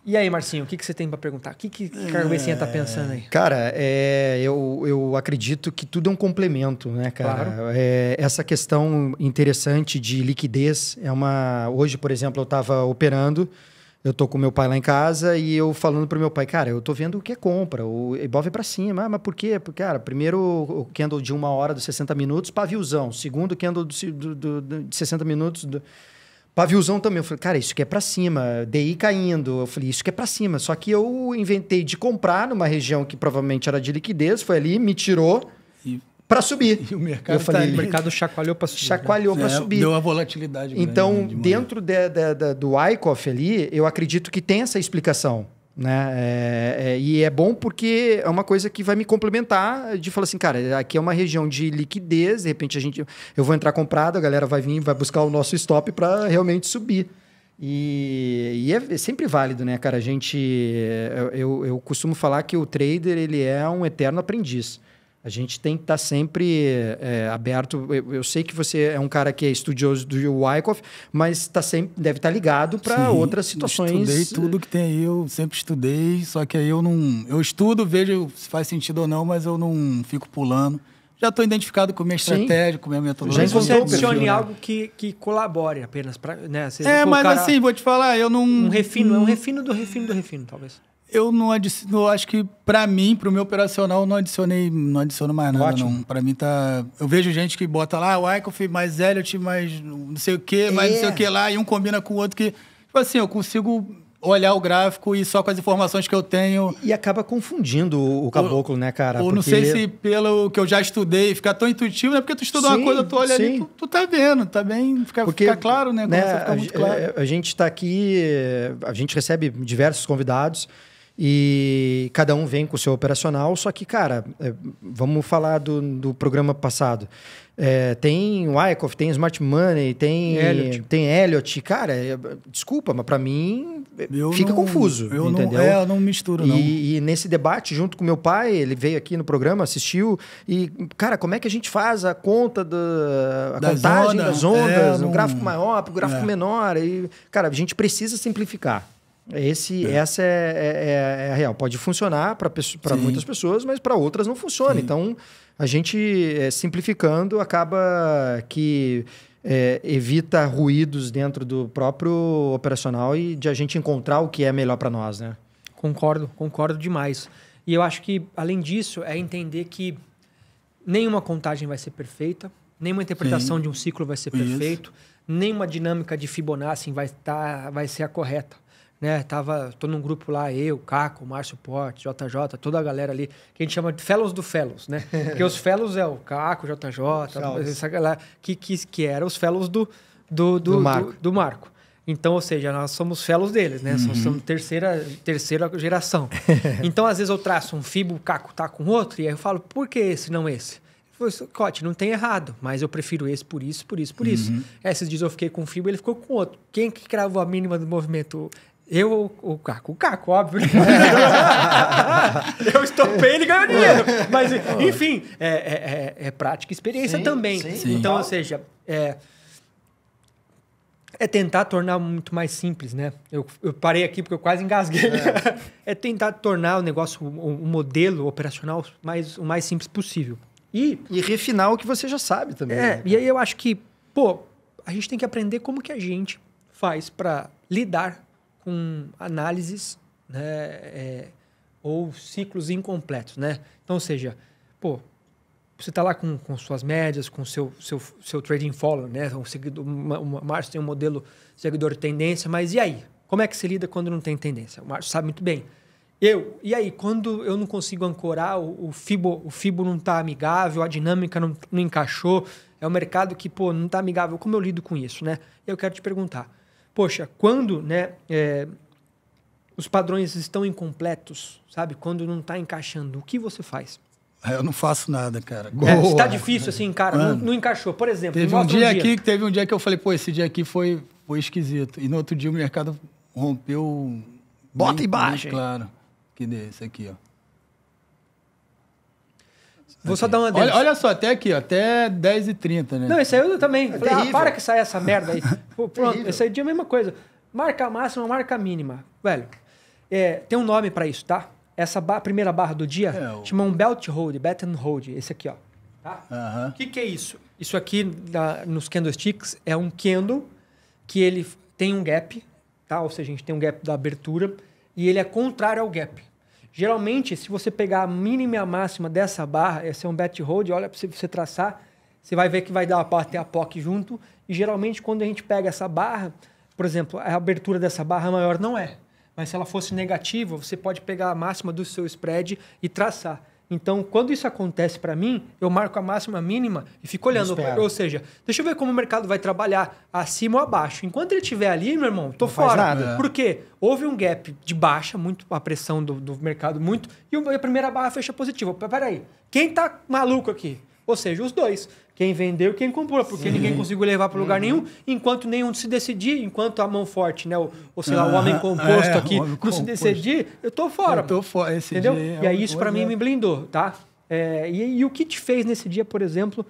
E aí, Marcinho, o que você tem para perguntar? O que a cabecinha tá pensando aí? Cara, eu acredito que tudo é um complemento, né, cara? Claro. Essa questão interessante de liquidez Hoje, por exemplo, eu estava operando, eu tô com meu pai lá em casa e eu falando pro meu pai, cara, eu tô vendo o que é compra, o Ibov é para cima. Mas por quê? Porque, cara, primeiro o candle de 1 hora dos 60 minutos, paviozão. Segundo candle de 60 minutos... Paviozão também. Eu falei, cara, isso aqui é para cima. DI caindo. Eu falei, isso aqui é para cima. Só que eu inventei de comprar numa região que provavelmente era de liquidez. Foi ali, me tirou para subir. E o mercado, o mercado chacoalhou para subir. Chacoalhou para subir. Deu uma volatilidade grande. Então, dentro do ICOF ali, eu acredito que tem essa explicação. Né? E é bom porque é uma coisa que vai me complementar de falar assim, cara, aqui é uma região de liquidez, de repente eu vou entrar comprado, a galera vai vir, vai buscar o nosso stop para realmente subir. E é sempre válido, né, cara? Eu costumo falar que o trader ele é um eterno aprendiz. A gente tem que estar sempre aberto. Eu sei que você é um cara que é estudioso do Wyckoff, mas deve estar ligado para outras situações. Eu estudei tudo que tem aí, eu sempre estudei, só que aí eu não... Eu estudo, vejo se faz sentido ou não, mas eu não fico pulando. Já estou identificado com a minha estratégia, com a minha metodologia. Já você adicione algo que colabore apenas para... Né? Mas assim, vou te falar, eu não... um refino do refino, talvez. Eu não adiciono, eu acho que para mim, para o meu operacional, não adiciono mais nada. Ótimo. Não. Para mim tá... Eu vejo gente que bota lá, o Wyckoff mais Elliott, mais não sei o quê, mais não sei o que lá, e um combina com o outro que... Tipo assim, eu consigo olhar o gráfico e só com as informações que eu tenho... E acaba confundindo o caboclo, né, cara? Ou não sei se pelo que eu já estudei, fica tão intuitivo, né? Porque tu estudou uma coisa, tu olha ali, tu tá vendo, tá bem... Fica claro, né? Fica muito claro. A gente tá aqui, a gente recebe diversos convidados... E cada um vem com o seu operacional, só que, cara, vamos falar do programa passado. Tem Wyckoff, tem Smart Money, tem Elliott. Cara, desculpa, mas para mim fica confuso, entendeu? Eu não misturo, não. E nesse debate, junto com meu pai, ele veio aqui no programa, assistiu, e, cara, como é que a gente faz a conta contagem das ondas, no gráfico maior para o gráfico menor? E, cara, a gente precisa simplificar. Essa é a real. Pode funcionar para muitas pessoas, mas para outras não funciona. Sim. Então, a gente, simplificando, acaba que evita ruídos dentro do próprio operacional e de a gente encontrar o que é melhor para nós, né? Concordo demais. E eu acho que, além disso, é entender que nenhuma contagem vai ser perfeita, nenhuma interpretação de um ciclo vai ser perfeito, nenhuma dinâmica de Fibonacci vai ser a correta. Né? Tô num grupo lá, eu, Caco, Márcio Porte, JJ, toda a galera ali, que a gente chama de Fellows do Fellows, né? Porque os Fellows é o Caco, JJ, essa galera que era os Fellows do Marco. Então, ou seja, nós somos Fellows deles, né? Somos terceira geração. Então, às vezes eu traço um Fibo, o Caco tá com outro, e aí eu falo, por que esse, não esse? Cote, não tem errado, mas eu prefiro esse por isso. Esses dias eu fiquei com o Fibo, ele ficou com outro. Quem que cravou a mínima do movimento? O Caco, óbvio. Eu estopei, ele ganhou dinheiro. Mas, enfim, é prática e experiência também. Sim. Então, ou seja, é tentar tornar muito mais simples, né? Eu parei aqui porque eu quase engasguei. É tentar tornar o negócio, o modelo operacional o mais simples possível. E refinar o que você já sabe também. Né? E aí eu acho que, a gente tem que aprender como que a gente faz para lidar com análises, né, ou ciclos incompletos, né? Então, ou seja, você está lá com suas médias, com seu trading follower, né? O Márcio tem um modelo seguidor de tendência, mas e aí? Como é que se lida quando não tem tendência? O Márcio sabe muito bem. E aí, quando eu não consigo ancorar, o Fibo não está amigável, a dinâmica não encaixou, é um mercado que, não está amigável, como eu lido com isso, né? E eu quero te perguntar, quando, né, os padrões estão incompletos, sabe? Quando não está encaixando, o que você faz? Eu não faço nada, cara. Está difícil assim, cara, não encaixou. Por exemplo, teve um dia que eu falei, esse dia aqui foi esquisito. E no outro dia o mercado rompeu... Bota embaixo. Claro. Que desse aqui, ó. Vou só dar uma dentro. Olha só, até aqui, ó, até 10h30, né? Não, esse aí eu também. Falei, para que sai essa merda aí. Pronto, esse aí é a mesma coisa. Marca máxima, marca mínima. Velho, tem um nome para isso, tá? Essa primeira barra do dia chama um belt hold, bet and hold. Esse aqui, ó. Tá? O que é isso? Isso aqui, nos candlesticks, é um candle que ele tem um gap, tá? Ou seja, a gente tem um gap da abertura e ele é contrário ao gap. Geralmente, se você pegar a mínima e a máxima dessa barra, esse é um bet hold, olha, se você traçar, você vai ver que vai dar ter a POC junto. E geralmente, quando a gente pega essa barra, por exemplo, a abertura dessa barra maior não é. Mas se ela fosse negativa, você pode pegar a máxima do seu spread e traçar. Então, quando isso acontece para mim, eu marco a máxima, a mínima e fico olhando. Ou seja, deixa eu ver como o mercado vai trabalhar, acima ou abaixo. Enquanto ele estiver ali, meu irmão, tô fora. Nada. Por quê? Houve um gap de baixa, muito a pressão do mercado, muito, e a primeira barra fecha positiva. Peraí, quem tá maluco aqui? Ou seja, os dois. Quem vendeu e quem comprou, porque ninguém conseguiu levar para lugar nenhum, enquanto nenhum se decidir, enquanto a mão forte, né? Ou sei lá, o homem composto aqui não se decidir, eu tô fora. Eu tô fora. Esse entendeu? Dia e aí isso para mim me blindou, tá? E o que te fez nesse dia, por exemplo...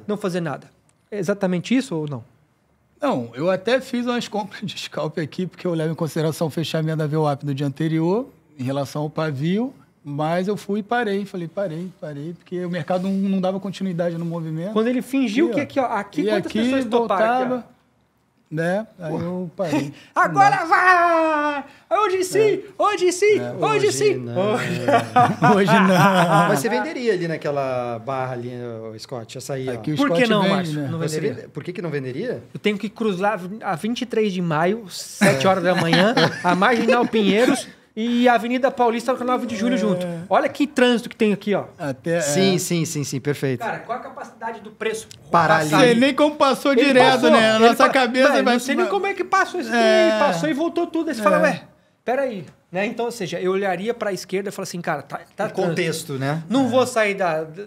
Não fazer nada. É exatamente isso ou não? Não, eu até fiz umas compras de scalp aqui, porque eu levo em consideração o fechamento da VWAP do dia anterior, em relação ao pavio. Mas eu fui e parei. Falei, parei, porque o mercado não dava continuidade no movimento. Quando ele fingiu que aqui, ó, aqui quantas pessoas toparam aqui, ó? Né? Aí eu parei. Agora vai! Hoje sim! Hoje sim! Hoje sim! Não. Hoje não. Mas você venderia ali naquela barra ali, Scott, essa aí, aqui ó. Por que não, vende, Márcio? né? Não venderia? Por que não venderia? Eu tenho que cruzar a 23 de maio, 7 horas da manhã, a Marginal Pinheiros e a Avenida Paulista com a 9 de julho junto. Olha que trânsito que tem aqui, ó. Até, Sim, perfeito. Cara, qual a capacidade do preço? Parar ali. Não sei nem como passou direto, né? A nossa cabeça vai... Não sei nem como é que passou isso daí. Passou e voltou tudo. Aí você fala, peraí. Né? Então, ou seja, eu olharia para a esquerda e falaria assim, cara, tá contexto, né? Não vou sair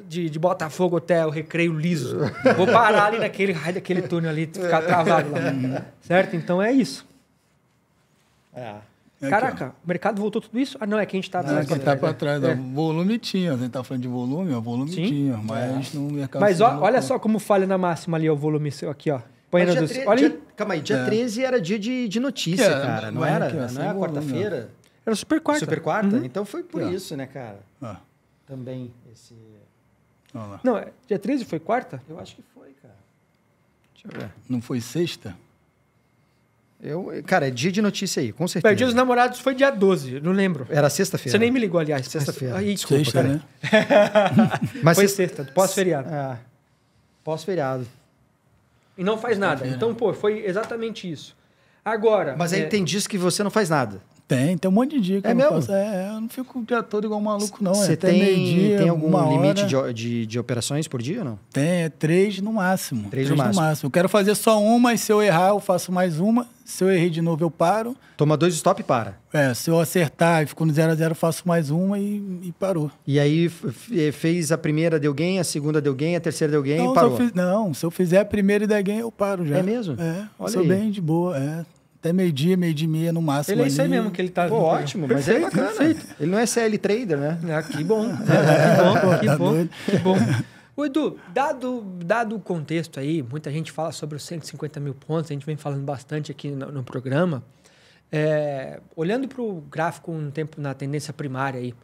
de Botafogo até o Recreio liso. Vou parar ali daquele túnel ali, ficar travado lá. Certo? Então é isso. Caraca, o mercado voltou tudo isso? Ah, não, é que a gente tá atrás. Aqui tá para trás. O volume tinha. A gente tá falando de volume, o volume tinha. Mas no mercado... Mas olha só como falha na máxima ali o volume seu aqui, ó. Calma aí, dia 13 era dia de notícia, cara. Não era? Não é a quarta-feira? Era super quarta. Super quarta? Então foi por isso, né, cara? Também esse... Não, dia 13 foi quarta? Eu acho que foi, cara. Deixa eu ver. Não foi sexta? Cara, é dia de notícia aí, com certeza. O Dia dos Namorados foi dia 12, não lembro. Era sexta-feira. Você nem me ligou, aliás. Sexta-feira. Desculpa, sexta, cara. né? Mas foi sexta, pós-feriado. Pós-feriado. E não faz nada. Então, foi exatamente isso. Agora... Mas aí tem dias que você não faz nada. Tem um monte de dia que eu não mesmo? faço. Eu não fico o dia todo igual um maluco, não. Você até meio-dia, tem algum limite hora. de operações por dia ou não? Tem, 3 no máximo. 3 no máximo. Eu quero fazer só uma e se eu errar, eu faço mais uma. Se eu errei de novo, eu paro. Toma 2 stop e para. Se eu acertar e fico no 0 a 0, eu faço mais uma e parou. E aí fez a primeira, deu gain, a segunda deu gain, a terceira deu gain e parou. Se eu fizer a primeira e der gain, eu paro já. É mesmo? Olha sou aí. bem de boa, até meio-dia e meia no máximo. Ele é isso aí ali. mesmo que ele tá... Pô, ótimo, mas é bacana. Perfeito. Ele não é CL Trader, né? Ah, que bom. Que bom. Ô, Edu, dado o contexto aí, muita gente fala sobre os 150 mil pontos, a gente vem falando bastante aqui no programa. Olhando para o gráfico na tendência primária aí,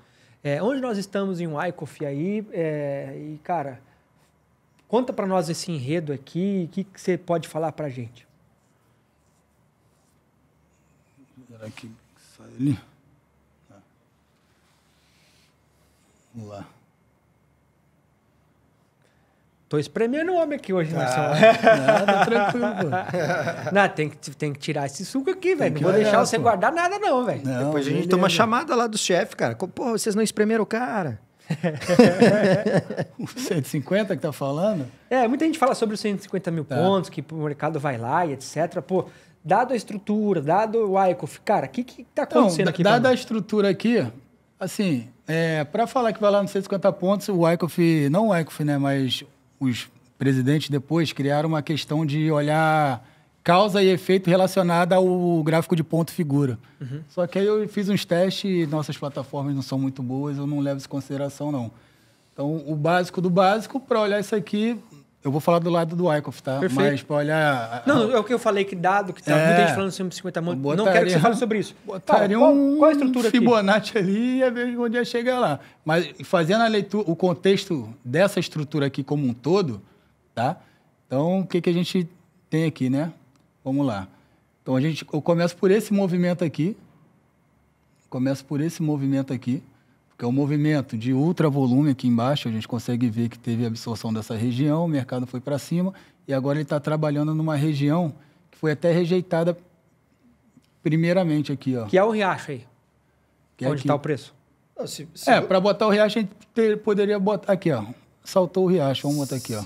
onde nós estamos em um Wyckoff aí, e cara, conta para nós esse enredo aqui, o que você pode falar para a gente? Será que sai ali? Vamos lá. Tô espremendo o homem aqui hoje, Marcelo. Nada, tranquilo, pô. Não, tem que tirar esse suco aqui, velho. Não vou deixar você guardar nada não, velho. Depois a gente toma uma chamada lá do chefe, cara. Pô, vocês não espremeram o cara. O 150 que tá falando? Muita gente fala sobre os 150 mil pontos, que o mercado vai lá e etc. Pô, dado a estrutura, dado o Wyckoff, cara, o que tá acontecendo aqui? Dada a estrutura aqui, assim, para falar que vai lá nos 150 pontos, o Wyckoff, não o Wyckoff, né, mas os presidentes depois criaram uma questão de olhar causa e efeito relacionada ao gráfico de ponto figura. Uhum. Só que aí eu fiz uns testes e nossas plataformas não são muito boas, eu não levo isso em consideração, não. Então, o básico do básico, para olhar isso aqui, eu vou falar do lado do Wyckoff, tá? Perfeito. Mas para olhar... Não, é o que eu falei, que dado que tá muita gente falando 150 pontos, não quero que você fale sobre isso. Botaria qual a estrutura Fibonacci ali e ia ver onde ia chegar lá. Mas fazendo a leitura, o contexto dessa estrutura aqui como um todo, tá? Então, o que a gente tem aqui, né? Vamos lá. Então, eu começo por esse movimento aqui. Que é um movimento de ultra volume aqui embaixo. A gente consegue ver que teve absorção dessa região, o mercado foi para cima e agora ele está trabalhando numa região que foi até rejeitada primeiramente aqui, ó. Que é o Riacho aí, que onde está o preço. Para botar o Riacho, a gente poderia botar aqui, ó. Saltou o Riacho, vamos botar aqui, ó.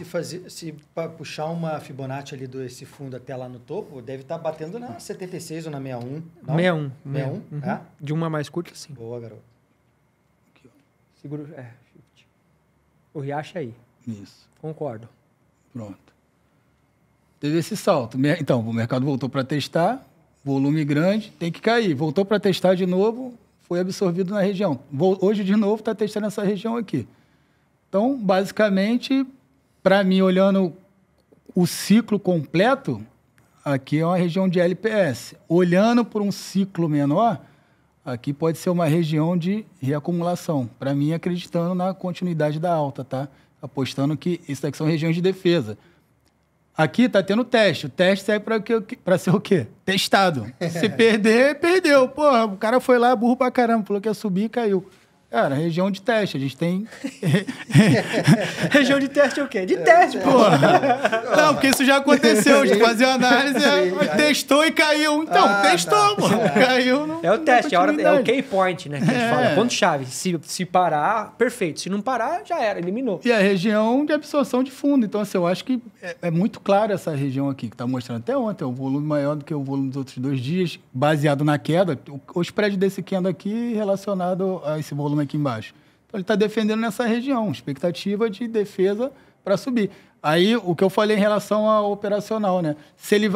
Se para puxar uma Fibonacci ali desse fundo até lá no topo, deve estar batendo na 76 ou na 61. Não? 61. 61? Uhum. É? De uma mais curta, sim. Boa, garoto. Aqui, ó. Segura. Shift. O Riacho aí. Isso. Concordo. Pronto. Teve esse salto. Então, o mercado voltou para testar, volume grande, tem que cair. Voltou para testar de novo, foi absorvido na região. Hoje, de novo, está testando essa região aqui. Então, basicamente, para mim, olhando o ciclo completo, aqui é uma região de LPS. Olhando por um ciclo menor, aqui pode ser uma região de reacumulação. Para mim, acreditando na continuidade da alta, tá? Apostando que isso aqui são regiões de defesa. Aqui está tendo teste. O teste serve para ser o quê? Testado. Se perder, perdeu. Porra, o cara foi lá, burro pra caramba, falou que ia subir e caiu. Cara, região de teste, a gente tem... Região de teste é o quê? De teste, pô! Não, porque isso já aconteceu, a gente fazia análise, testou e caiu. Então, testou, pô. Caiu. Não, é o teste, é o key point, né? Que a gente fala, ponto-chave. Se parar, perfeito. Se não parar, já era, eliminou. E a região de absorção de fundo. Então, assim, eu acho que é muito claro essa região aqui, que está mostrando até ontem, o volume maior do que o volume dos outros 2 dias, baseado na queda. O spread desse candle aqui relacionado a esse volume aqui embaixo. Então, ele está defendendo nessa região, expectativa de defesa para subir. Aí, o que eu falei em relação ao operacional, né?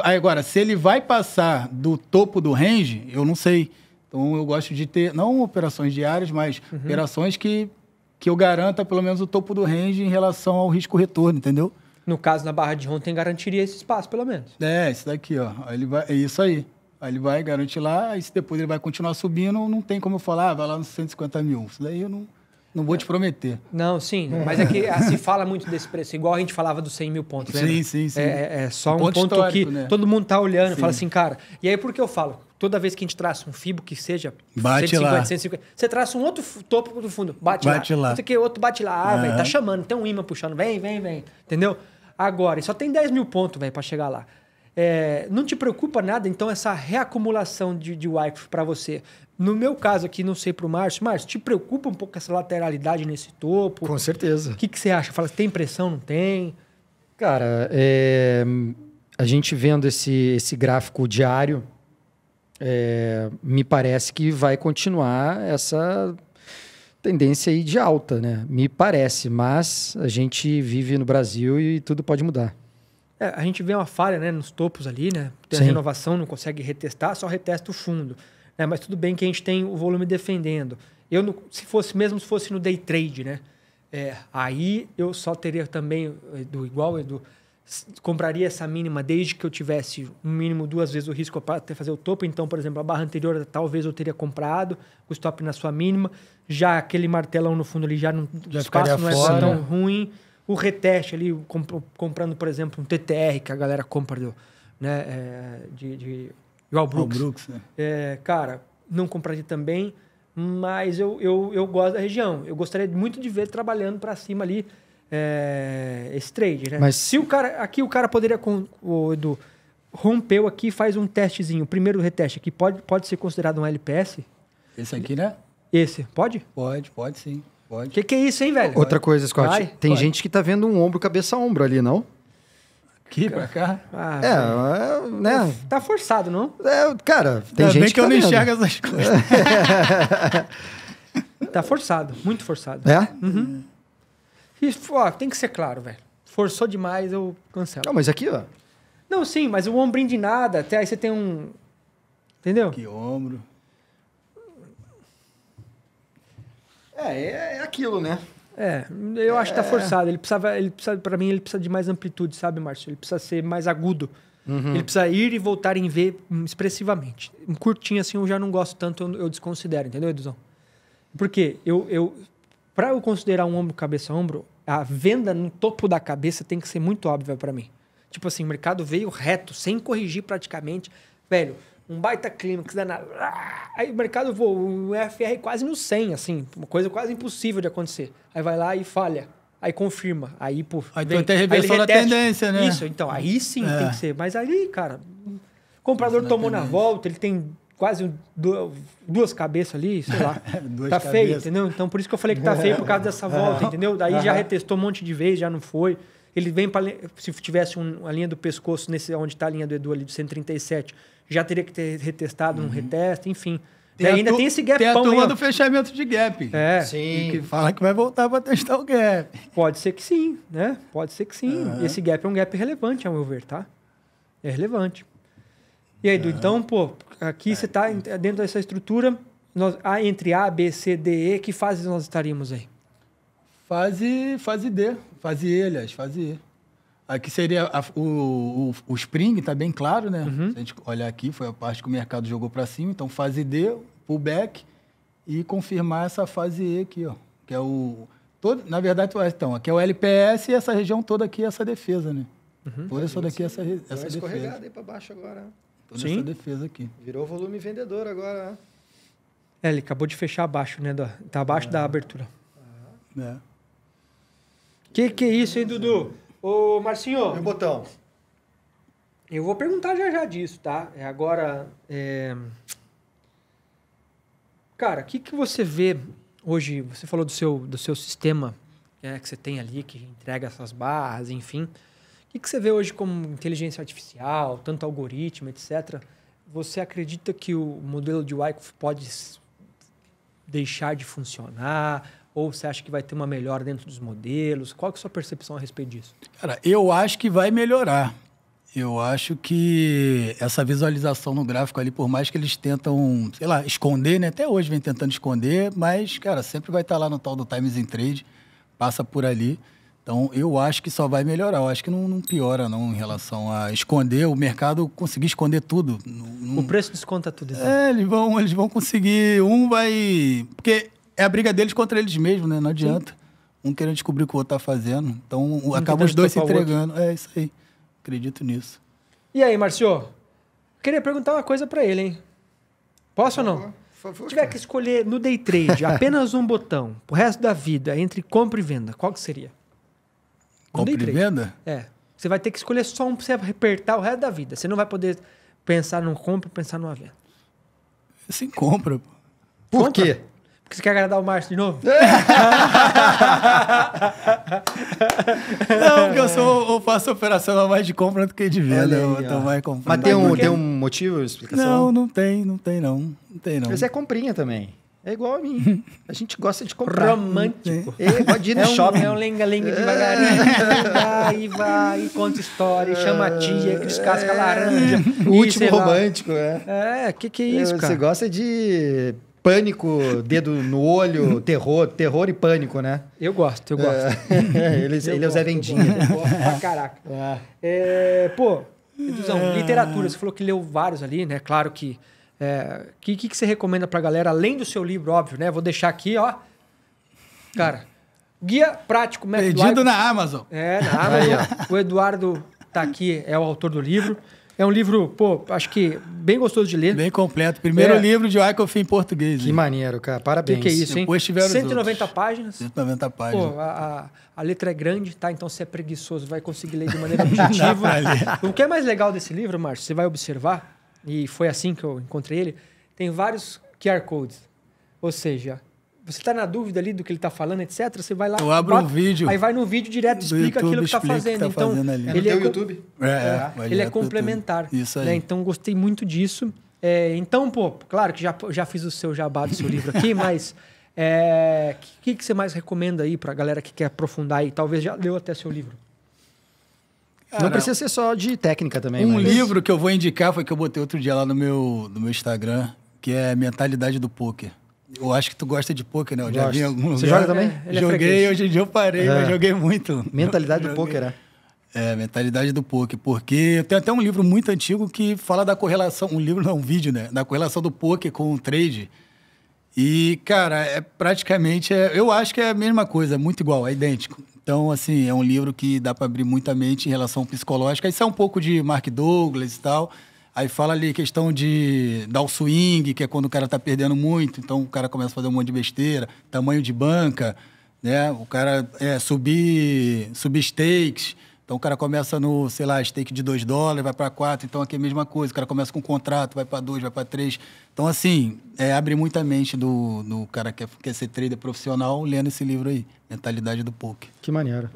Agora, se ele vai passar do topo do range, eu não sei. Então, eu gosto de ter, não operações diárias, mas operações que eu garanta pelo menos o topo do range em relação ao risco-retorno, entendeu? No caso, na barra de ontem, garantiria esse espaço, pelo menos. Isso daqui, ó. É isso aí. Aí ele vai garantir lá, e se depois ele vai continuar subindo, não tem como eu falar, vai lá nos 150 mil. Isso daí eu não vou te prometer. Não, sim, mas é que se fala muito desse preço, igual a gente falava dos 100 mil pontos, lembra? Sim. É só um ponto que né? todo mundo tá olhando e fala assim, cara... E aí, por que eu falo? Toda vez que a gente traça um FIBO que seja bate 150, lá. 150, você traça um outro topo do fundo, bate lá. Não sei o que, outro bate lá, velho, tá chamando, tem um imã puxando, vem, entendeu? Agora, e só tem 10 mil pontos, velho, pra chegar lá. Não te preocupa nada, então, essa reacumulação de Wyckoff para você? No meu caso aqui, não sei para o Márcio. Márcio, te preocupa um pouco essa lateralidade nesse topo? Com certeza. O que você acha? Fala, tem pressão, não tem? Cara, a gente vendo esse gráfico diário, me parece que vai continuar essa tendência aí de alta, né? Me parece, mas a gente vive no Brasil e tudo pode mudar. A gente vê uma falha, né, nos topos ali, né? Tem a Sim. renovação, não consegue retestar, só retesta o fundo. Né? Mas tudo bem que a gente tem o volume defendendo. Se fosse no day trade, né? Aí eu só teria também, Edu, compraria essa mínima desde que eu tivesse um mínimo 2 vezes o risco para até fazer o topo. Então, por exemplo, a barra anterior talvez eu teria comprado, o stop na sua mínima. Já aquele martelão no fundo ali o espaço não é tão ruim. O reteste ali, comprando, por exemplo, um TTR, que a galera compra de All Brooks. Né? Cara, não compraria também, mas eu gosto da região. Eu gostaria muito de ver trabalhando para cima ali esse trade, né? Mas se o cara poderia, o Edu, rompeu aqui, faz um testezinho. O primeiro reteste aqui pode ser considerado um LPS? Esse aqui, né? Esse, pode? Pode sim. Pode. Que é isso, hein, velho? outra coisa, Scott. Tem Pode. gente que tá vendo um ombro, cabeça a ombro ali, não? Aqui pra cá? Né? Tá forçado, não? Cara, tem Ainda gente bem que eu tá não vendo. enxergo essas coisas. Tá forçado, muito forçado. É? E, tem que ser claro, velho. Forçou demais, eu cancelo. Não, mas aqui, ó. Não, sim, mas o ombrinho de nada, até aí você tem um... Entendeu? Que ombro. É aquilo, né? Eu acho que tá forçado. Ele precisa, pra mim, ele precisa de mais amplitude, sabe, Márcio? Ele precisa ser mais agudo. Ele precisa ir e voltar em V expressivamente. Um curtinho assim eu já não gosto tanto, eu desconsidero, entendeu, Eduzão? Porque para eu considerar um ombro, cabeça, ombro, a venda no topo da cabeça tem que ser muito óbvia pra mim. Tipo assim, o mercado veio reto, sem corrigir praticamente. Velho, um baita clímax danado. Aí o mercado voa, o FR quase no 100, assim, uma coisa quase impossível de acontecer. Aí vai lá e falha. Aí confirma. Aí, pô. Aí tu tem reversão da tendência, né? Isso, então, aí sim tem que ser. Mas aí, cara, o comprador tomou na volta, ele tem quase duas cabeças ali, sei lá. Tá feio, entendeu? Então, por isso que eu falei que tá feio por causa dessa volta, entendeu? Daí já retestou um monte de vezes, já não foi. Ele vem para se tivesse a linha do pescoço nesse onde está a linha do Edu ali de 137, já teria que ter retestado, não retesta, enfim. E ainda tem esse gap. Tem a turma do fechamento de gap. Sim. Que fala que vai voltar para testar o gap. Pode ser que sim, né? Pode ser que sim. E esse gap é um gap relevante, ao meu ver, tá? É relevante. E aí, Edu, então, pô, aqui você está dentro dessa estrutura, entre A, B, C, D, E, que fases nós estaríamos aí? Fase D. Fase E, aliás, fase E. Aqui seria o spring, tá bem claro, né? Se a gente olhar aqui, foi a parte que o mercado jogou para cima. Então, fase D, pullback e confirmar essa fase E aqui, ó. Que é na verdade, então, aqui é o LPS e essa região toda aqui é essa defesa, né? Toda essa daqui é essa defesa. Escorregada aí para baixo agora. Toda essa defesa aqui. Virou volume vendedor agora. Ele acabou de fechar abaixo, né? Tá abaixo da abertura. Que é isso, hein, Dudu? Ô, Marcinho. Meu botão. Eu vou perguntar já disso, tá? Agora, cara, o que você vê hoje? Você falou do seu sistema que você tem ali, que entrega essas barras, enfim. O que você vê hoje como inteligência artificial, tanto algoritmo, etc.? Você acredita que o modelo de Wyckoff pode deixar de funcionar? Ou você acha que vai ter uma melhora dentro dos modelos? Qual que é a sua percepção a respeito disso? Cara, eu acho que vai melhorar. Eu acho que essa visualização no gráfico ali, por mais que eles tentam, sei lá, esconder, né? Até hoje vem tentando esconder, mas, cara, sempre vai estar lá no tal do Times in Trade, passa por ali. Então, eu acho que só vai melhorar. Eu acho que não piora, não, em relação a esconder. O mercado conseguir esconder tudo. O preço desconta tudo. Então. Eles vão conseguir... Porque é a briga deles contra eles mesmos, né? Não adianta. Um querendo descobrir o que o outro tá fazendo. Então, acabam os dois se entregando. É isso aí. Acredito nisso. E aí, Marcio? Queria perguntar uma coisa pra ele, hein? Posso ou não? Por favor. Se tiver que escolher no day trade apenas um botão pro resto da vida entre compra e venda, qual que seria? Compra e venda? Você vai ter que escolher só um pra você apertar o resto da vida. Você não vai poder pensar num compra e pensar numa venda. Sim, compra. Por quê? Porque você quer agradar o Márcio de novo? Não, porque eu faço operação mais de compra do que de venda. Eu tô mais comprando. Mas tem um motivo, explicação? Não tem. Mas é comprinha também. É igual a mim. A gente gosta de comprar. Romântico. Gosta de ir no shopping. É um lenga-lenga devagarinho. Vai, conta história, chama a tia, descasca a laranja. O último romântico, Que é isso, cara? Você gosta de pânico, dedo no olho, terror e pânico, né? Eu gosto. Ele é o Zé Vendinha. Eu gosto pra caraca. Pô, Eduzão, literatura, você falou que leu vários ali, né? Claro que... que você recomenda pra galera, além do seu livro, óbvio, né? Vou deixar aqui, ó. Cara, Guia Prático Método Perdido na Amazon. Na Amazon. O Eduardo tá aqui, é o autor do livro. É um livro, pô, acho que bem gostoso de ler. Bem completo. Primeiro livro de Wyckoff em português. Que maneiro, cara. Parabéns. Que é isso, hein? Depois tiveram 190 páginas. 190 páginas. Pô, a letra é grande, tá? Então, se é preguiçoso, vai conseguir ler de maneira objetiva. O que é mais legal desse livro, Márcio, você vai observar, e foi assim que eu encontrei ele, tem vários QR Codes. Ou seja, você está na dúvida ali do que ele está falando, etc., você vai lá... Eu abro um vídeo. Aí vai no vídeo direto, explica YouTube, aquilo que está fazendo. Então, ele é no YouTube? Ele é complementar. Isso aí. Né? Então, gostei muito disso. Então, pô, claro que já fiz o seu jabá do seu livro aqui, mas... O que você mais recomenda aí para a galera que quer aprofundar e talvez já leu até seu livro? Cara, não precisa ser só de técnica também. Livro que eu vou indicar foi que eu botei outro dia lá no meu Instagram, que é Mentalidade do Pôquer. Eu acho que tu gosta de pôquer, né? Eu já vi em algum lugar. Você joga também? Joguei, hoje em dia eu parei, mas joguei muito. Mentalidade do pôquer, Mentalidade do Pôquer. Porque tem até um livro muito antigo que fala da correlação, um vídeo, né? Da correlação do pôquer com o trade. E, cara, praticamente, eu acho que é a mesma coisa, é muito igual, é idêntico. Então, assim, é um livro que dá para abrir muita mente em relação psicológica. Isso é um pouco de Mark Douglas e tal. Aí fala ali questão de dar o swing, que é quando o cara tá perdendo muito, então o cara começa a fazer um monte de besteira, tamanho de banca, né? O cara subir stakes, então o cara começa no, sei lá, stake de $2, vai para 4, então aqui é a mesma coisa, o cara começa com um contrato, vai para 2, vai para 3. Então, assim, abre muita mente do cara que quer ser trader profissional lendo esse livro aí, Mentalidade do Pôquer. Que maneiro.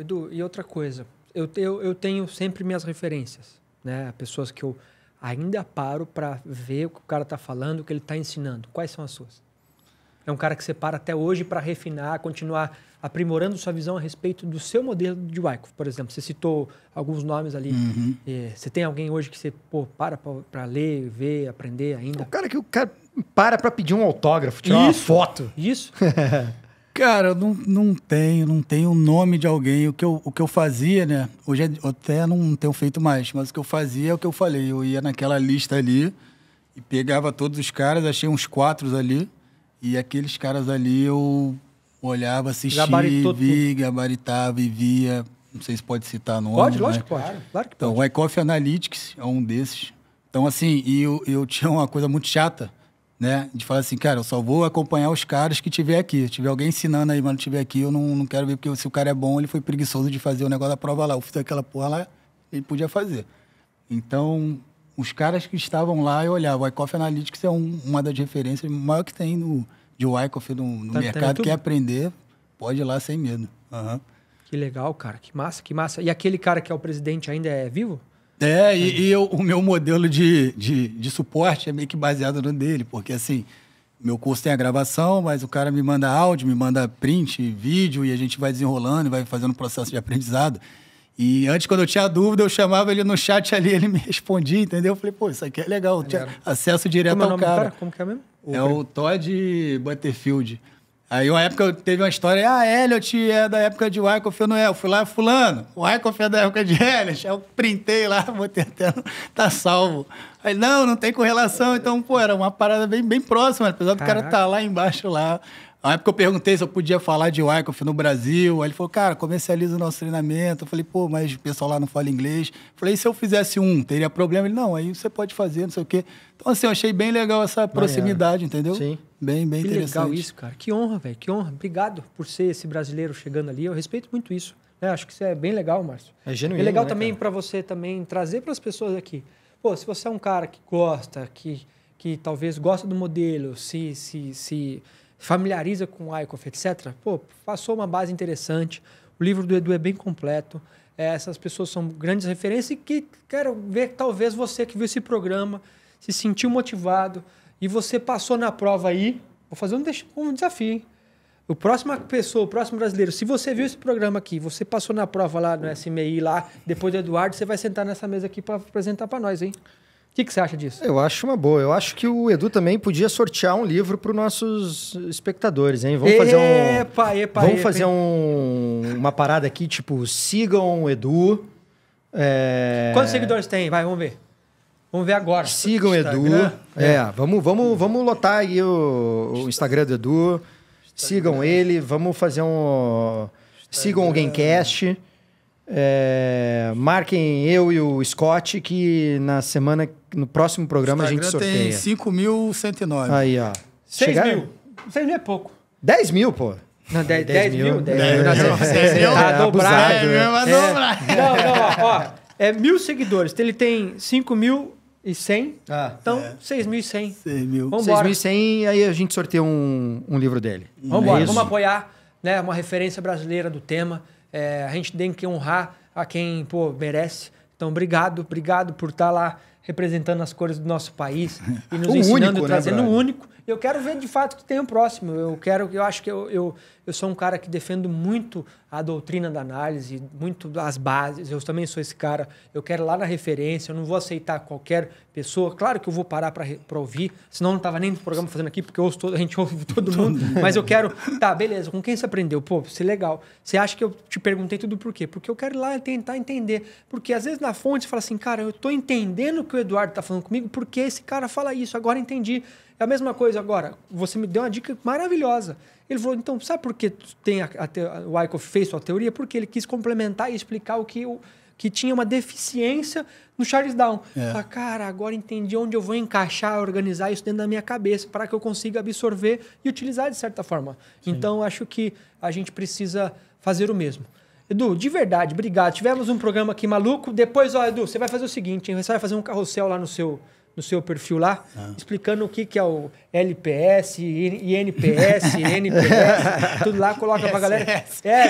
Edu, e outra coisa, eu tenho sempre minhas referências. Né? Pessoas que eu ainda paro para ver o que o cara está falando, o que ele está ensinando. Quais são as suas? É um cara que você para até hoje para refinar, continuar aprimorando sua visão a respeito do seu modelo de Wyckoff, por exemplo. Você citou alguns nomes ali. Uhum. Você tem alguém hoje que você para ler, ver, aprender ainda? O cara para pedir um autógrafo, tirar uma foto. Isso. Cara, eu não tenho o nome de alguém. O que eu fazia, né? Hoje eu até não tenho feito mais, mas o que eu fazia é o que eu falei. Eu ia naquela lista ali e pegava todos os caras, achei uns 4 ali, e aqueles caras ali eu olhava, assistia, gabaritava e via. Não sei se pode citar nome. Pode, lógico que pode. Claro que pode. Então, o Wyckoff Analytics é um desses. Então, assim, eu tinha uma coisa muito chata, né? De falar assim, cara, eu só vou acompanhar os caras que tiver aqui. Se tiver alguém ensinando aí, mas não tiver aqui, eu não quero ver, porque se o cara é bom, ele foi preguiçoso de fazer o negócio da prova lá. Eu fiz aquela porra lá, ele podia fazer. Então, os caras que estavam lá, eu olhava. O Wyckoff Analytics é uma das referências maior que tem de Wyckoff no mercado. Quer aprender, pode ir lá sem medo. Uhum. Que legal, cara. Que massa, que massa. E aquele cara que é o presidente ainda é vivo? O meu modelo de suporte é meio que baseado no dele, porque assim, meu curso tem a gravação, mas o cara me manda áudio, me manda print, vídeo, e a gente vai desenrolando e vai fazendo um processo de aprendizado. E antes, quando eu tinha dúvida, eu chamava ele no chat ali, ele me respondia, entendeu? Eu falei, pô, isso aqui é legal, tinha acesso direto ao cara. Como que é mesmo? É o Todd Butterfield. Aí, uma época, teve uma história, Elliot é da época de Wyckoff, eu não é. Eu fui lá, fulano, o Wyckoff é da época de Elliot. Aí eu printei lá, botei até, tá salvo. Aí, não tem correlação. Então, pô, era uma parada bem próxima, apesar do cara estar lá embaixo lá. Na época eu perguntei se eu podia falar de Wyckoff no Brasil. Aí ele falou, cara, comercializa o nosso treinamento. Eu falei, pô, mas o pessoal lá não fala inglês. Eu falei, e se eu fizesse teria problema? Ele, não, aí você pode fazer, não sei o quê. Então, assim, eu achei bem legal essa proximidade, entendeu? Sim. Bem interessante. Que legal isso, cara. Que honra, velho, que honra. Obrigado por ser esse brasileiro chegando ali. Eu respeito muito isso. Acho que isso é bem legal, Márcio. É genuíno, é legal né, também para você também trazer para as pessoas aqui. Pô, se você é um cara que gosta, que talvez gosta do modelo, se familiariza com o Wyckoff, etc., pô, passou uma base interessante. O livro do Edu é bem completo. Essas pessoas são grandes referências e que quero ver que talvez você que viu esse programa se sentiu motivado e você passou na prova aí, vou fazer um desafio, hein? O próximo brasileiro, se você viu esse programa aqui, você passou na prova lá no SMI, lá, depois do Eduardo, você vai sentar nessa mesa aqui para apresentar para nós, hein? O que você acha disso? Eu acho uma boa. Eu acho que o Edu também podia sortear um livro para os nossos espectadores, hein? Vamos fazer uma parada aqui, tipo, sigam o Edu. Quantos seguidores tem? Vai, vamos ver. Vamos ver agora. Sigam o Edu. Vamos lotar aí o Instagram do Edu. Sigam ele. Vamos fazer sigam o Gamecast. Marquem eu e o Scott que no próximo programa a gente sorteia. Tem 5.109. Aí, ó. 6 mil. 6 mil é pouco. 10 mil, pô. Não, 10 mil? 10 mil. Tá dobrado. Abusado. Ó. 1.000 seguidores. Ele tem 5.100. Então, 6.100. 6.000. Vamos embora. 6.100, aí a gente sorteia um livro dele. Vamos embora. Vamos apoiar, né, uma referência brasileira do tema. A gente tem que honrar a quem, merece. Então, obrigado por estar lá representando as cores do nosso país e nos ensinando, trazendo um único. Eu quero ver, de fato, que tem um próximo. Eu acho que eu sou um cara que defendo muito a doutrina da análise, muito as bases. Eu também sou esse cara. Eu quero ir lá na referência, eu não vou aceitar qualquer pessoa. Claro que eu vou parar para ouvir, senão não estava nem no programa fazendo aqui, porque a gente ouve todo mundo. Mas eu quero... Tá, beleza, com quem você aprendeu? Pô, isso é legal. Você acha que eu te perguntei tudo por quê? Porque eu quero ir lá e tentar entender. Porque às vezes na fonte você fala assim, cara, eu estou entendendo o que o Eduardo está falando comigo, porque esse cara fala isso, agora entendi. É a mesma coisa agora. Você me deu uma dica maravilhosa. Ele falou, então, sabe por que tem o Wyckoff fez sua teoria? Porque ele quis complementar e explicar que tinha uma deficiência no Charles Down. Cara, agora entendi onde eu vou encaixar, organizar isso dentro da minha cabeça para que eu consiga absorver e utilizar de certa forma. Sim. Então, acho que a gente precisa fazer o mesmo. Edu, de verdade, obrigado. Tivemos um programa aqui maluco. Depois, Edu, você vai fazer o seguinte, hein? Você vai fazer um carrossel lá no seu perfil lá, explicando o que é o LPS, INPS, NPS, tudo lá, coloca pra galera.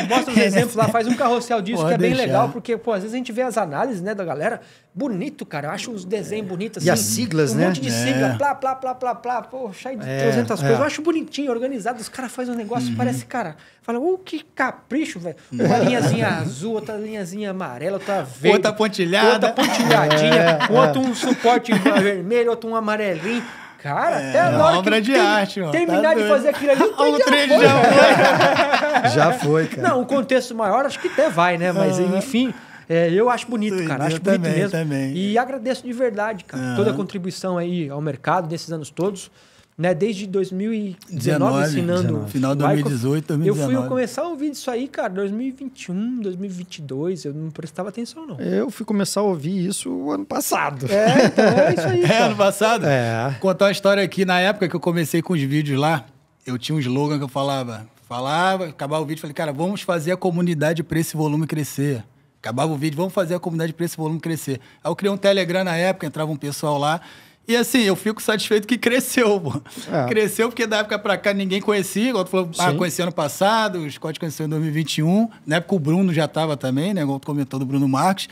Mostra os exemplos lá, faz um carrossel disso, que é bem legal, porque, às vezes a gente vê as análises, né, da galera, bonito, cara, eu acho os desenhos bonitos, assim. E as siglas, né? Um monte de sigla, plá, cheio de 300 coisas. Eu acho bonitinho, organizado, os caras fazem um negócio, parece, cara, fala, que capricho, velho. Uma linhazinha azul, outra linhazinha amarela, outra verde. Outra pontilhada. Outra pontilhadinha, outro um suporte vermelho, outro um amarelinho. Cara, até a hora obra de arte, mano. Terminar de fazer aquilo ali, o treino já foi. Já foi, cara. Não, o contexto maior acho que até vai, né? Mas, enfim, eu acho bonito, cara. Acho bonito mesmo. Também. E agradeço de verdade, cara. Toda a contribuição aí ao mercado desses anos todos. Né, desde 2019, ensinando. Final de 2018, 2019. Eu fui começar a ouvir isso aí, cara, 2021, 2022. Eu não prestava atenção, não. Eu fui começar a ouvir isso ano passado. Então é isso aí. Cara. Ano passado? Contar uma história aqui. Na época que eu comecei com os vídeos lá, eu tinha um slogan que eu falava, acabava o vídeo, falei, cara, vamos fazer a comunidade para esse volume crescer. Acabava o vídeo, vamos fazer a comunidade para esse volume crescer. Aí eu criei um Telegram na época, entrava um pessoal lá. E assim, eu fico satisfeito que cresceu, pô. Cresceu porque da época pra cá ninguém conhecia. Igual tu falou, conheci ano passado, o Scott conheceu em 2021. Na época o Bruno já tava também, né? Igual tu comentou do Bruno Marques.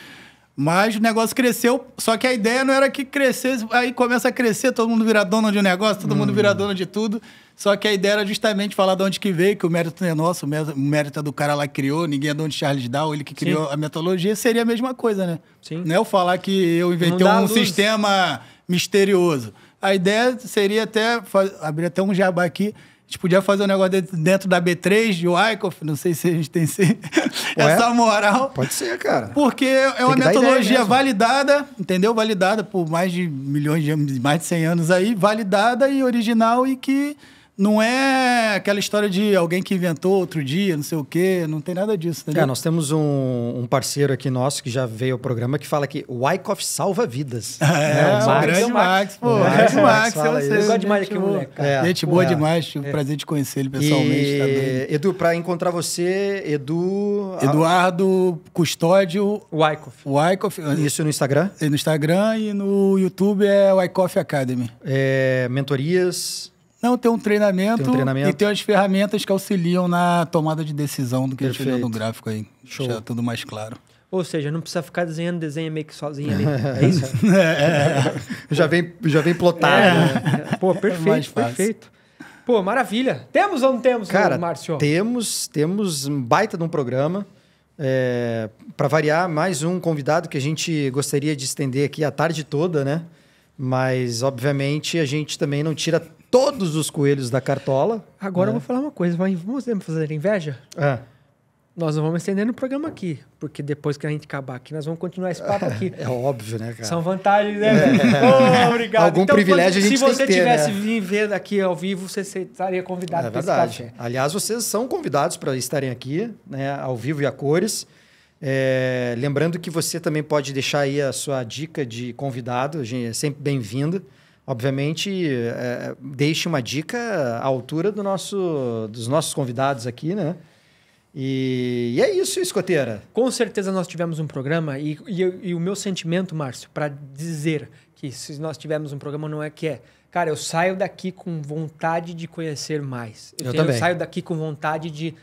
Mas o negócio cresceu, só que a ideia não era que crescesse, aí começa a crescer, todo mundo vira dono de um negócio, todo mundo vira dono de tudo. Só que a ideia era justamente falar de onde que veio, que o mérito não é nosso, o mérito é do cara lá que criou, ninguém é dono de Charles Down, ele que criou a metodologia, seria a mesma coisa, né? Sim. Não é eu falar que eu inventei um sistema misterioso. A ideia seria até abrir até um jabá aqui. A gente podia fazer um negócio dentro da B3, de Wyckoff, não sei se a gente tem essa moral. Pode ser, cara. Porque é uma metodologia validada, entendeu? Validada por mais de milhões de anos, mais de 100 anos aí, validada e original e que não é aquela história de alguém que inventou outro dia, não sei o quê, não tem nada disso, entendeu? Nós temos um parceiro aqui nosso que já veio ao programa que fala que o Wyckoff salva vidas. O grande Max, pô. O grande Max, eu gosto demais daquele moleque, cara. Gente boa demais, tive o prazer de conhecer ele pessoalmente. Edu, pra encontrar você, Eduardo Custódio Wyckoff. Isso no Instagram? No Instagram e no YouTube é Wyckoff Academy. Mentorias... Não, tem um treinamento e tem as ferramentas que auxiliam na tomada de decisão do que a gente viu no gráfico aí. Show. Deixar tudo mais claro. Ou seja, não precisa ficar desenhando desenho meio que sozinho ali. É isso? Já vem plotado. Pô, perfeito, perfeito. Pô, maravilha. Temos ou não temos, Cara, Márcio? temos um baita de um programa. Para variar, mais um convidado que a gente gostaria de estender aqui a tarde toda, né? Mas, obviamente, a gente também não tira todos os coelhos da cartola. Agora né? eu vou falar uma coisa. Vamos fazer inveja? Nós não vamos estender no programa aqui, porque depois que a gente acabar aqui, nós vamos continuar esse papo aqui. É óbvio, né, cara? São vantagens, né? Obrigado. Algum privilégio a gente se tem você que ter, tivesse né? vindo ver aqui ao vivo, você estaria convidado para esse verdade. café. Aliás, vocês são convidados para estarem aqui, né, ao vivo e a cores. Lembrando que você também pode deixar aí a sua dica de convidado, a gente é sempre bem-vindo. Obviamente, deixe uma dica à altura dos nossos convidados aqui, né? E é isso, escoteira. Com certeza nós tivemos um programa e o meu sentimento, Márcio, para dizer que se nós tivermos um programa não é que é... Cara, eu saio daqui com vontade de conhecer mais. Eu saio daqui com vontade de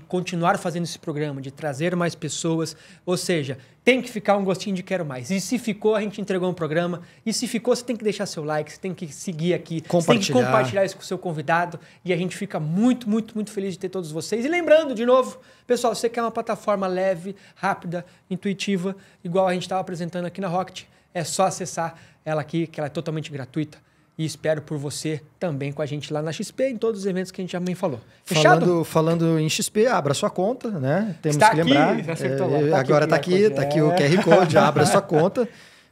continuar fazendo esse programa, de trazer mais pessoas. Ou seja, tem que ficar um gostinho de quero mais. E se ficou, a gente entregou um programa. E se ficou, você tem que deixar seu like, você tem que seguir aqui. Você tem que compartilhar isso com o seu convidado. E a gente fica muito, muito, muito feliz de ter todos vocês. E lembrando, de novo, pessoal, você quer uma plataforma leve, rápida, intuitiva, igual a gente estava apresentando aqui na Rocket, é só acessar ela aqui, que ela é totalmente gratuita. E espero por você também com a gente lá na XP, em todos os eventos que a gente também falou. Fechado? Falando em XP, abra sua conta, né? Temos Está que lembrar. Aqui, acertou lá. Agora está aqui o QR Code, abra sua conta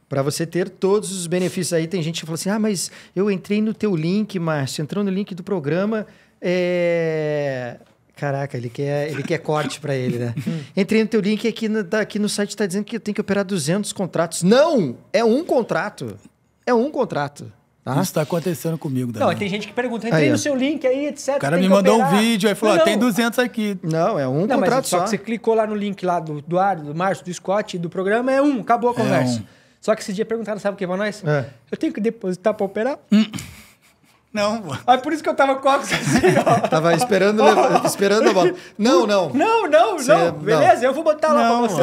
para você ter todos os benefícios aí. Tem gente que fala assim, mas eu entrei no teu link, Márcio, entrou no link do programa, Caraca, ele quer corte para ele, né? Entrei no teu link aqui no site está dizendo que eu tenho que operar 200 contratos. Não! É um contrato. É um contrato. Tá? Isso está acontecendo comigo. Não, tem gente que pergunta, entrei no seu link aí, etc. O cara me mandou um vídeo, aí falou, tem 200 aqui. Não, é um contrato só. Só que você clicou lá no link lá do Márcio, do Scott, do programa, acabou a conversa. Só que esse dia perguntaram, sabe o que pra nós? Eu tenho que depositar pra operar? Não. Por isso que eu tava com óculos assim, ó. Tava esperando a bola. Não. Não. Beleza, eu vou botar lá pra você.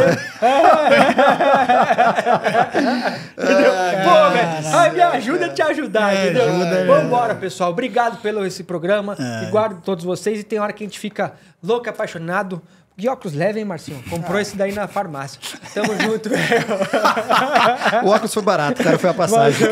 Entendeu? Pô, velho, me ajuda a te ajudar, entendeu? Vambora, pessoal. Obrigado pelo esse programa. E guardo todos vocês. E tem hora que a gente fica louco, apaixonado. Que óculos leve, hein, Marcinho? Comprou esse daí na farmácia. Tamo junto, velho. O óculos foi barato, cara. Foi a passagem.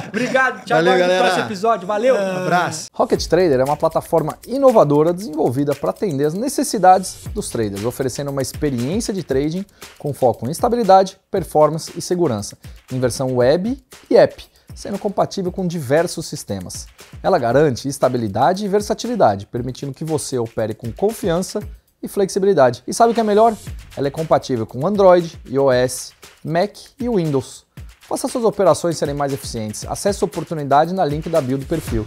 Obrigado. Tchau, até o próximo episódio. Valeu. Um abraço. Rocket Trader é uma plataforma inovadora desenvolvida para atender as necessidades dos traders, oferecendo uma experiência de trading com foco em estabilidade, performance e segurança, em versão web e app, sendo compatível com diversos sistemas. Ela garante estabilidade e versatilidade, permitindo que você opere com confiança e flexibilidade. E sabe o que é melhor? Ela é compatível com Android, iOS, Mac e Windows. Faça suas operações serem mais eficientes. Acesse a oportunidade na link da bio do perfil.